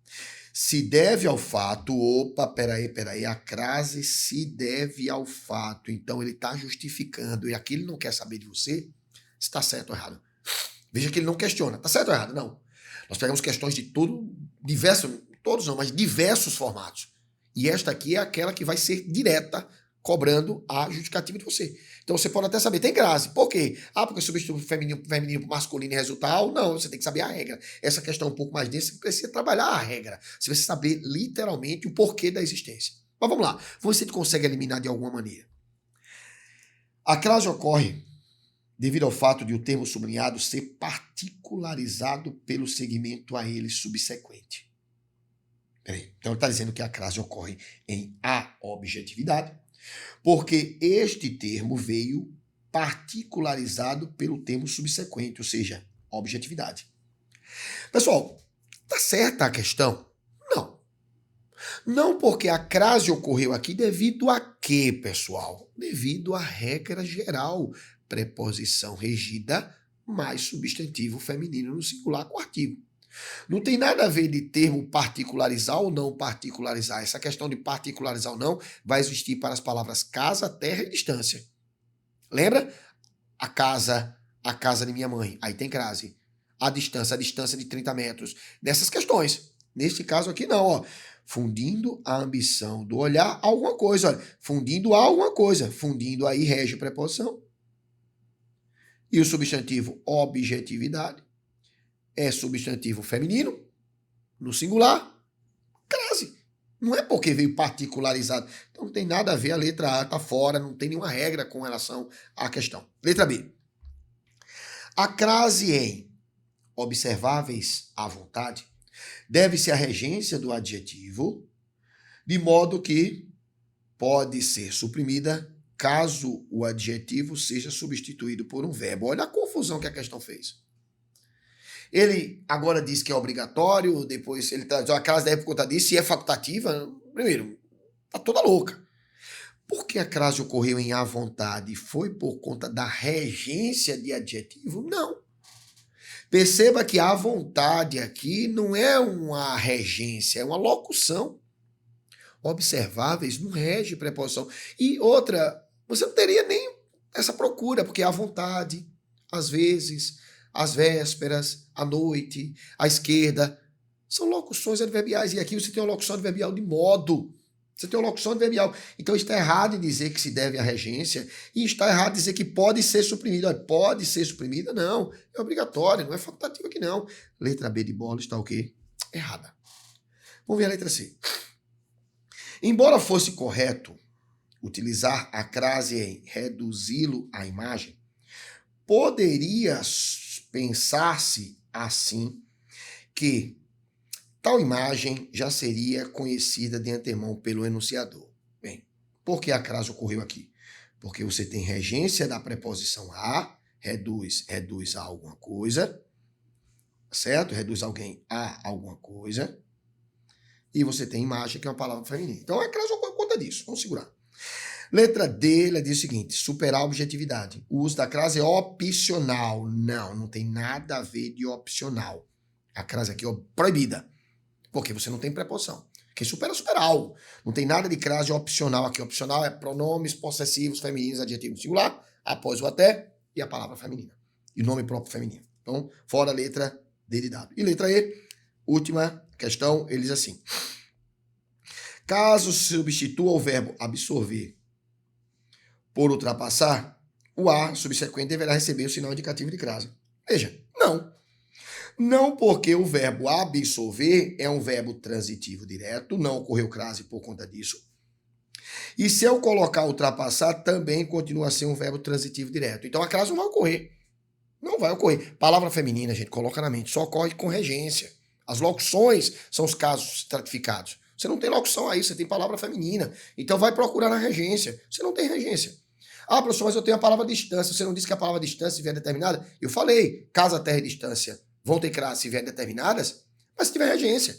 se deve ao fato, peraí, a crase se deve ao fato, então ele está justificando, e aqui ele não quer saber de você se está certo ou errado. Veja que ele não questiona, está certo ou errado? Não. Nós pegamos questões de diversos formatos. E esta aqui é aquela que vai ser direta, cobrando a justificativa de você. Então você pode até saber, tem crase. Por quê? Porque substitui feminino por masculino e resultado? Não, você tem que saber a regra. Essa questão é um pouco mais densa, você precisa trabalhar a regra. Você precisa saber literalmente o porquê da existência. Mas vamos lá, vamos ver se a gente consegue eliminar de alguma maneira. A crase ocorre devido ao fato de o termo sublinhado ser particularizado pelo segmento a ele subsequente. Então ele está dizendo que a crase ocorre em a objetividade, porque este termo veio particularizado pelo termo subsequente, ou seja, objetividade. Pessoal, tá certa a questão? Não. Não, porque a crase ocorreu aqui devido a quê, pessoal? Devido à regra geral, preposição regida mais substantivo feminino no singular com artigo. Não tem nada a ver de termo particularizar ou não particularizar. Essa questão de particularizar ou não vai existir para as palavras casa, terra e distância. Lembra? A casa de minha mãe. Aí tem crase. A distância de 30 metros. Nessas questões. Neste caso aqui não, ó. Fundindo a ambição do olhar a alguma coisa. Olha. Fundindo a alguma coisa. Fundindo aí rege preposição. E o substantivo objetividade é substantivo feminino, no singular, crase. Não é porque veio particularizado. Então não tem nada a ver, a letra A está fora, não tem nenhuma regra com relação à questão. Letra B. A crase em observáveis à vontade deve-se à regência do adjetivo, de modo que pode ser suprimida caso o adjetivo seja substituído por um verbo. Olha a confusão que a questão fez. Ele agora diz que é obrigatório, depois ele traz a crase daí por conta disso, e é facultativa. Primeiro, tá toda louca. Por que a crase ocorreu em à vontade? Foi por conta da regência de adjetivo? Não. Perceba que a vontade aqui não é uma regência, é uma locução. Observáveis não rege preposição. E outra, você não teria nem essa procura, porque a vontade, às vezes, às vésperas, à noite, à esquerda, são locuções adverbiais. E aqui você tem uma locução adverbial de modo. Você tem uma locução adverbial. Então está errado em dizer que se deve à regência e está errado em dizer que pode ser suprimida. Olha, pode ser suprimida? Não. É obrigatório, não é facultativo aqui não. Letra B de bola está o quê? Errada. Vamos ver a letra C. Embora fosse correto utilizar a crase em reduzi-lo à imagem, poderia pensar-se assim que tal imagem já seria conhecida de antemão pelo enunciador. Bem, por que a crase ocorreu aqui? Porque você tem regência da preposição a, reduz a alguma coisa, certo? Reduz alguém a alguma coisa. E você tem imagem, que é uma palavra feminina. Então a crase ocorreu por conta disso. Vamos segurar. Letra D, ela diz o seguinte: superar a objetividade. O uso da crase é opcional. Não tem nada a ver de opcional. A crase aqui é proibida. Porque você não tem preposição. Quem supera algo. Não tem nada de crase opcional aqui. Opcional é pronomes possessivos femininos, adjetivo singular, após o até e a palavra feminina. E o nome próprio feminino. Então, fora a letra D de dado. E letra E, última questão, ele diz assim: caso se substitua o verbo absorver por ultrapassar, o A subsequente deverá receber o sinal indicativo de crase. Veja, não. Não, porque o verbo absorver é um verbo transitivo direto, não ocorreu crase por conta disso. E se eu colocar ultrapassar, também continua a ser um verbo transitivo direto. Então a crase não vai ocorrer. Não vai ocorrer. Palavra feminina, gente, coloca na mente, só ocorre com regência. As locuções são os casos estratificados. Você não tem locução aí, você tem palavra feminina. Então vai procurar na regência. Você não tem regência. Ah, professor, mas eu tenho a palavra distância. Você não disse que a palavra distância vier determinada? Eu falei, casa, terra e distância vão ter crase se vier determinadas, mas se tiver regência.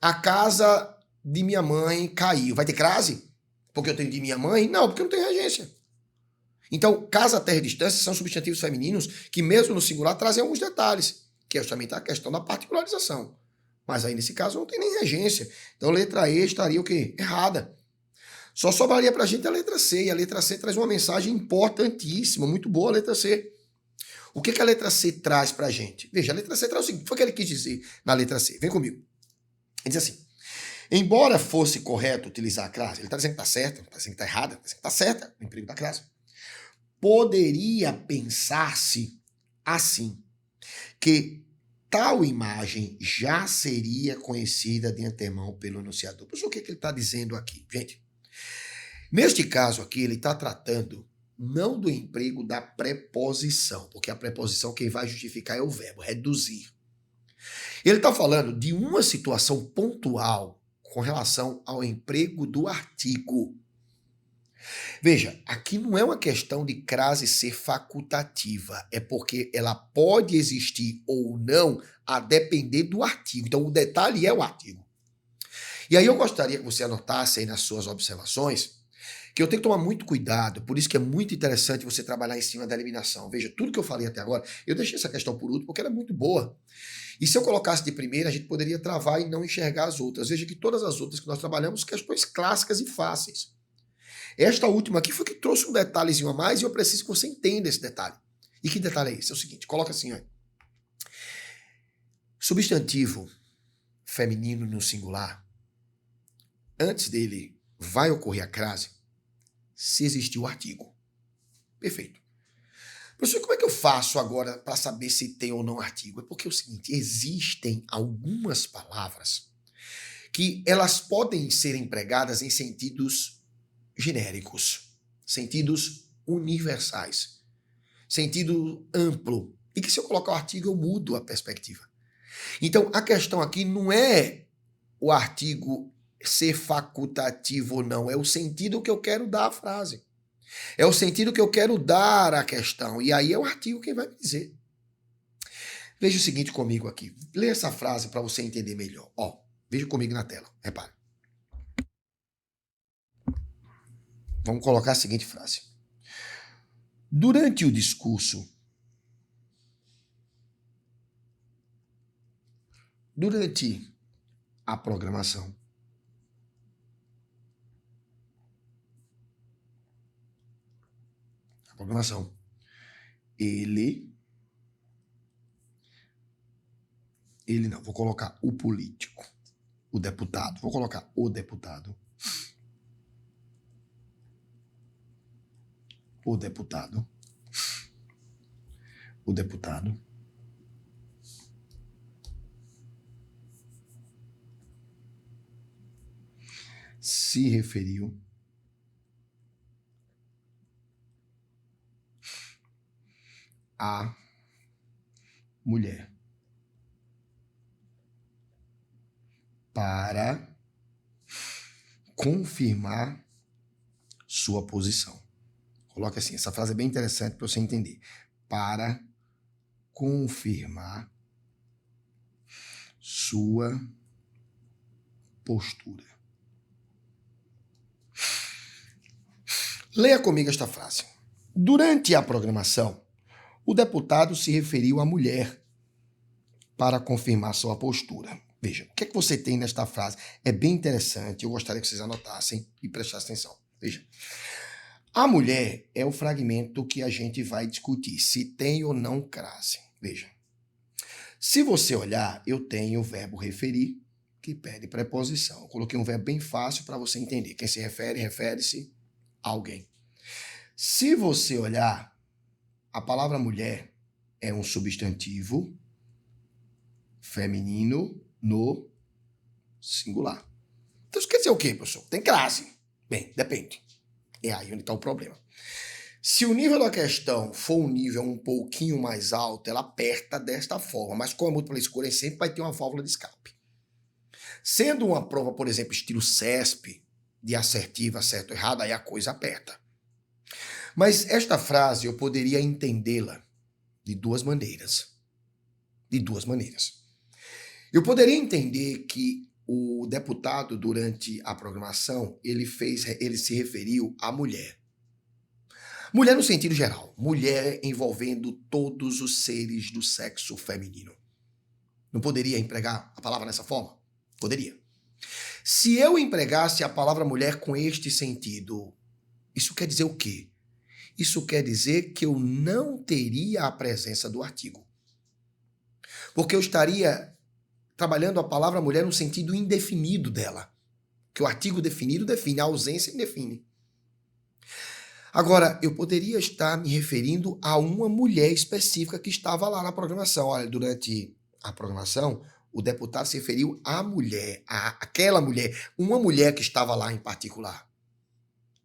A casa de minha mãe caiu. Vai ter crase? Porque eu tenho de minha mãe? Não, porque não tem regência. Então, casa, terra e distância são substantivos femininos que, mesmo no singular, trazem alguns detalhes, que é justamente a questão da particularização. Mas aí, nesse caso, não tem nem regência. Então, letra E estaria o quê? Errada. Só sobraria pra gente a letra C, e a letra C traz uma mensagem importantíssima, muito boa a letra C. O que a letra C traz pra gente? Veja, a letra C traz o seguinte, foi o que ele quis dizer na letra C. Vem comigo. Ele diz assim, embora fosse correto utilizar a crase, ele está dizendo que está certa, está dizendo que está errada, está dizendo que está certa o emprego da crase. Poderia pensar-se assim, que tal imagem já seria conhecida de antemão pelo enunciador. Por isso, o que ele está dizendo aqui? Gente, neste caso aqui, ele está tratando não do emprego da preposição, porque a preposição quem vai justificar é o verbo, reduzir. Ele está falando de uma situação pontual com relação ao emprego do artigo. Veja, aqui não é uma questão de crase ser facultativa, é porque ela pode existir ou não a depender do artigo. Então, o detalhe é o artigo. E aí eu gostaria que você anotasse aí nas suas observações que eu tenho que tomar muito cuidado, por isso que é muito interessante você trabalhar em cima da eliminação. Veja, tudo que eu falei até agora, eu deixei essa questão por último porque ela é muito boa. E se eu colocasse de primeira, a gente poderia travar e não enxergar as outras. Veja que todas as outras que nós trabalhamos, questões clássicas e fáceis. Esta última aqui foi que trouxe um detalhezinho a mais e eu preciso que você entenda esse detalhe. E que detalhe é esse? É o seguinte, coloca assim, ó. Substantivo feminino no singular, antes dele vai ocorrer a crase se existir o artigo. Perfeito. Professor, como é que eu faço agora para saber se tem ou não artigo? É porque é o seguinte, existem algumas palavras que elas podem ser empregadas em sentidos genéricos, sentidos universais, sentido amplo, e que se eu colocar o artigo eu mudo a perspectiva. Então, a questão aqui não é o artigo ser facultativo ou não, é o sentido que eu quero dar à frase. É o sentido que eu quero dar à questão. E aí é o artigo quem vai me dizer. Veja o seguinte comigo aqui. Lê essa frase para você entender melhor. Ó, veja comigo na tela. Repare. Vamos colocar a seguinte frase. Durante o discurso, durante a programação, ele não, vou colocar o político, o deputado, vou colocar o deputado se referiu à mulher para confirmar sua posição. Coloca assim, essa frase é bem interessante para você entender. Para confirmar sua postura. Leia comigo esta frase. Durante a programação, o deputado se referiu à mulher para confirmar sua postura. Veja, o que é que você tem nesta frase? É bem interessante, eu gostaria que vocês anotassem e prestassem atenção. Veja, a mulher é o fragmento que a gente vai discutir, se tem ou não crase. Veja, se você olhar, eu tenho o verbo referir, que pede preposição. Eu coloquei um verbo bem fácil para você entender. Quem se refere, refere-se a alguém. Se você olhar, a palavra mulher é um substantivo feminino no singular. Então, isso quer dizer o quê, professor? Tem crase. Bem, depende. É aí onde está o problema. Se o nível da questão for um nível um pouquinho mais alto, ela aperta desta forma, mas com a múltipla escolha sempre vai ter uma válvula de escape. Sendo uma prova, por exemplo, estilo CESP, de assertiva, certo ou errado, aí a coisa aperta. Mas esta frase eu poderia entendê-la de duas maneiras. De duas maneiras. Eu poderia entender que o deputado, durante a programação, ele se referiu à mulher. Mulher no sentido geral. Mulher envolvendo todos os seres do sexo feminino. Não poderia empregar a palavra dessa forma? Poderia. Se eu empregasse a palavra mulher com este sentido, isso quer dizer o quê? Isso quer dizer que eu não teria a presença do artigo. Porque eu estaria trabalhando a palavra mulher no sentido indefinido dela. Que o artigo definido define, a ausência indefine. Agora, eu poderia estar me referindo a uma mulher específica que estava lá na programação. Olha, durante a programação, o deputado se referiu à mulher, àquela mulher, uma mulher que estava lá em particular.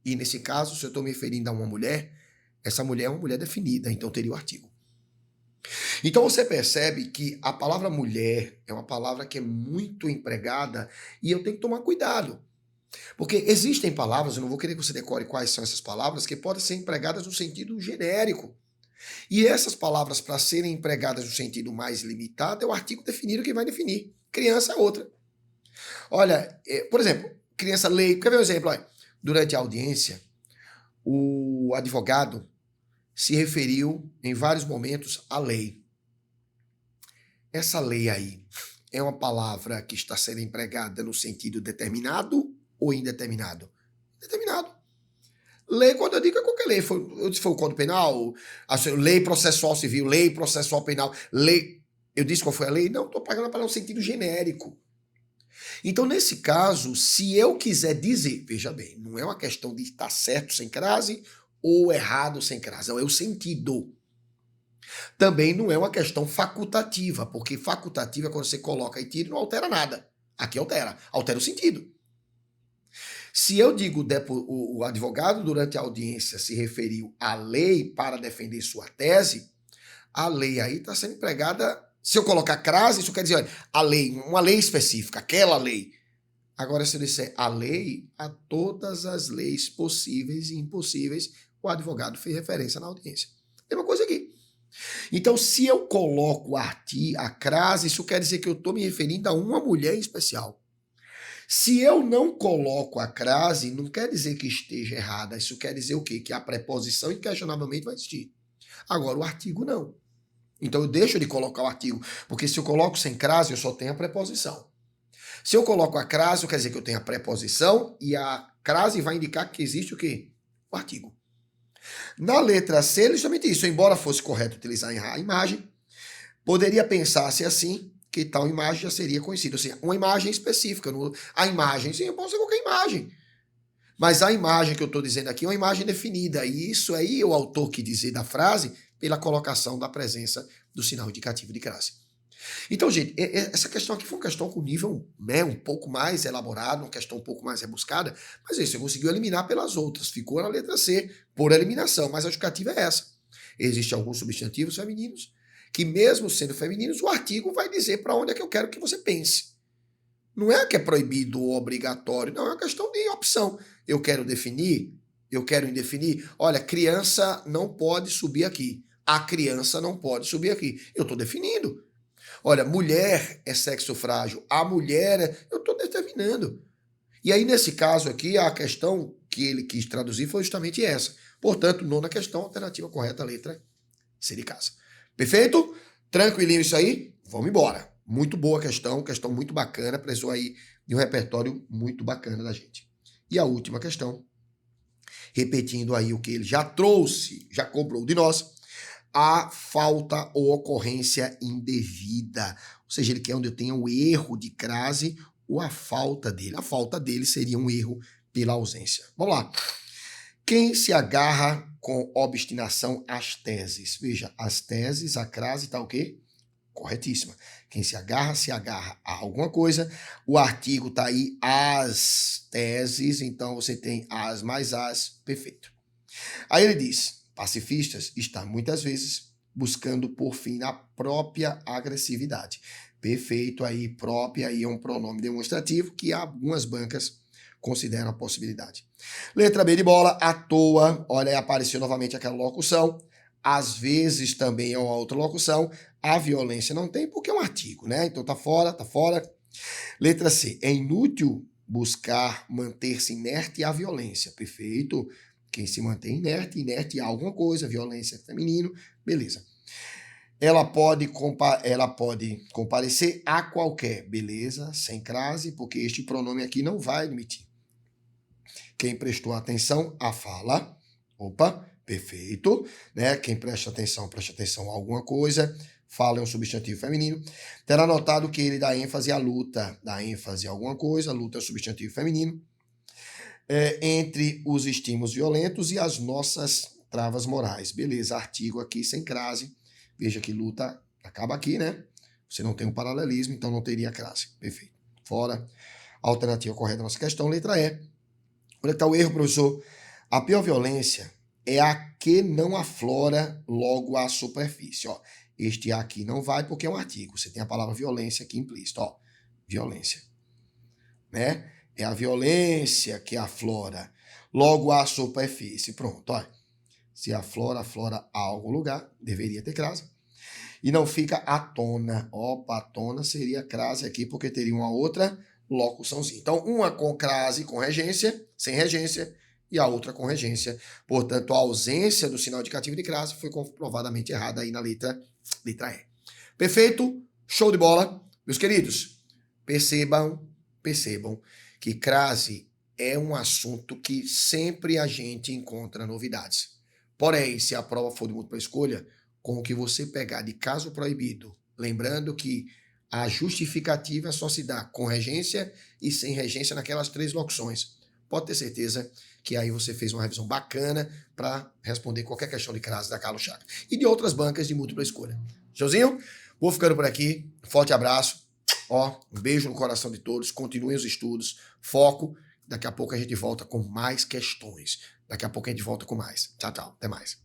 E nesse caso, se eu estou me referindo a uma mulher, essa mulher é uma mulher definida, então teria o artigo. Então você percebe que a palavra mulher é uma palavra que é muito empregada e eu tenho que tomar cuidado. Porque existem palavras, eu não vou querer que você decore quais são essas palavras, que podem ser empregadas no sentido genérico. E essas palavras, para serem empregadas no sentido mais limitado, é o artigo definido que vai definir. Criança é outra. Olha, por exemplo, criança lei. Quer ver um exemplo? Olha, durante a audiência, o advogado se referiu em vários momentos à lei. Essa lei aí é uma palavra que está sendo empregada no sentido determinado ou indeterminado? Determinado. Lei, quando eu digo, é qualquer lei. Eu disse foi o Código Penal, lei processual civil, lei processual penal, lei. Eu disse qual foi a lei? Não, estou pagando para um sentido genérico. Então, nesse caso, se eu quiser dizer, veja bem, não é uma questão de estar certo sem crase ou errado sem crase, não, é o sentido. Também não é uma questão facultativa, porque facultativa é quando você coloca e tira e não altera nada. Aqui altera o sentido. Se eu digo o advogado durante a audiência se referiu à lei para defender sua tese, a lei aí está sendo empregada. Se eu colocar crase, isso quer dizer, olha, a lei, uma lei específica, aquela lei. Agora, se eu disser a lei, a todas as leis possíveis e impossíveis, o advogado fez referência na audiência. Mesma coisa aqui. Então, se eu coloco a crase, isso quer dizer que eu estou me referindo a uma mulher em especial. Se eu não coloco a crase, não quer dizer que esteja errada. Isso quer dizer o quê? Que a preposição inquestionavelmente vai existir. Agora, o artigo não. Então, eu deixo de colocar o artigo, porque se eu coloco sem crase, eu só tenho a preposição. Se eu coloco a crase, quer dizer que eu tenho a preposição e a crase vai indicar que existe o quê? O artigo. Na letra C, é justamente isso. Embora fosse correto utilizar a imagem, poderia pensar-se assim, que tal imagem já seria conhecida. Ou seja, uma imagem específica. A imagem, sim, eu posso ser qualquer imagem. Mas a imagem que eu estou dizendo aqui é uma imagem definida. E isso aí é o autor que dizer da frase pela colocação da presença do sinal indicativo de crase. Então, gente, essa questão aqui foi uma questão com nível, né, um pouco mais elaborado, uma questão um pouco mais rebuscada, mas isso, você conseguiu eliminar pelas outras. Ficou na letra C, por eliminação, mas a justificativa é essa. Existem alguns substantivos femininos que, mesmo sendo femininos, o artigo vai dizer para onde é que eu quero que você pense. Não é que é proibido ou obrigatório, não, é uma questão de opção. Eu quero definir, eu quero indefinir. Olha, criança não pode subir aqui. A criança não pode subir aqui. Eu estou definindo. Olha, mulher é sexo frágil. A mulher, eu estou determinando. E aí, nesse caso aqui, a questão que ele quis traduzir foi justamente essa. Portanto, nona questão, alternativa correta, letra C de casa. Perfeito? Tranquilinho isso aí? Vamos embora. Muito boa questão muito bacana, precisou aí de um repertório muito bacana da gente. E a última questão, repetindo aí o que ele já trouxe, já cobrou de nós, a falta ou ocorrência indevida. Ou seja, ele quer onde eu tenha um erro de crase ou a falta dele. A falta dele seria um erro pela ausência. Vamos lá. Quem se agarra com obstinação às teses? Veja, as teses, a crase está o quê? corretíssima. Quem se agarra a alguma coisa. O artigo está aí, as teses, então você tem as mais as, perfeito. Aí ele diz, pacifistas estão muitas vezes buscando por fim a própria agressividade. Perfeito, aí própria aí é um pronome demonstrativo que algumas bancas consideram a possibilidade. Letra B de bola, à toa, olha aí apareceu novamente aquela locução, às vezes também é uma outra locução, a violência não tem porque é um artigo, né? Então tá fora, tá fora. Letra C, é inútil buscar manter-se inerte à violência, perfeito. Quem se mantém inerte a alguma coisa, violência feminino, beleza. Ela pode comparecer a qualquer, beleza, sem crase, porque este pronome aqui não vai admitir. Quem prestou atenção à fala, opa, perfeito, né? Quem presta atenção a alguma coisa, fala é um substantivo feminino. Terá notado que ele dá ênfase à luta, dá ênfase a alguma coisa, luta é um substantivo feminino. Entre os estímulos violentos e as nossas travas morais. Beleza, artigo aqui sem crase. Veja que luta acaba aqui, né? Você não tem um paralelismo, então não teria crase. Perfeito. Fora. Alternativa correta da nossa questão, letra E. Onde está o erro, professor? A pior violência é a que não aflora logo à superfície. Ó, este aqui não vai porque é um artigo. Você tem a palavra violência aqui implícita. Ó, violência. Né? É a violência que aflora logo à superfície. Pronto, olha. Se aflora a algum lugar, deveria ter crase. E não fica à tona. Opa, à tona seria crase aqui, porque teria uma outra locuçãozinha. Então, uma com crase, com regência, sem regência, e a outra com regência. Portanto, a ausência do sinal indicativo de crase foi comprovadamente errada aí na letra E. Perfeito? Show de bola. Meus queridos, percebam que crase é um assunto que sempre a gente encontra novidades. Porém, se a prova for de múltipla escolha, com o que você pegar de caso proibido, lembrando que a justificativa só se dá com regência e sem regência naquelas 3 locuções. Pode ter certeza que aí você fez uma revisão bacana para responder qualquer questão de crase da Carlos Chagas e de outras bancas de múltipla escolha. Showzinho? Vou ficando por aqui. Forte abraço. Ó, um beijo no coração de todos. Continuem os estudos. Foco. Daqui a pouco a gente volta com mais questões. Daqui a pouco a gente volta com mais. Tchau, tchau. Até mais.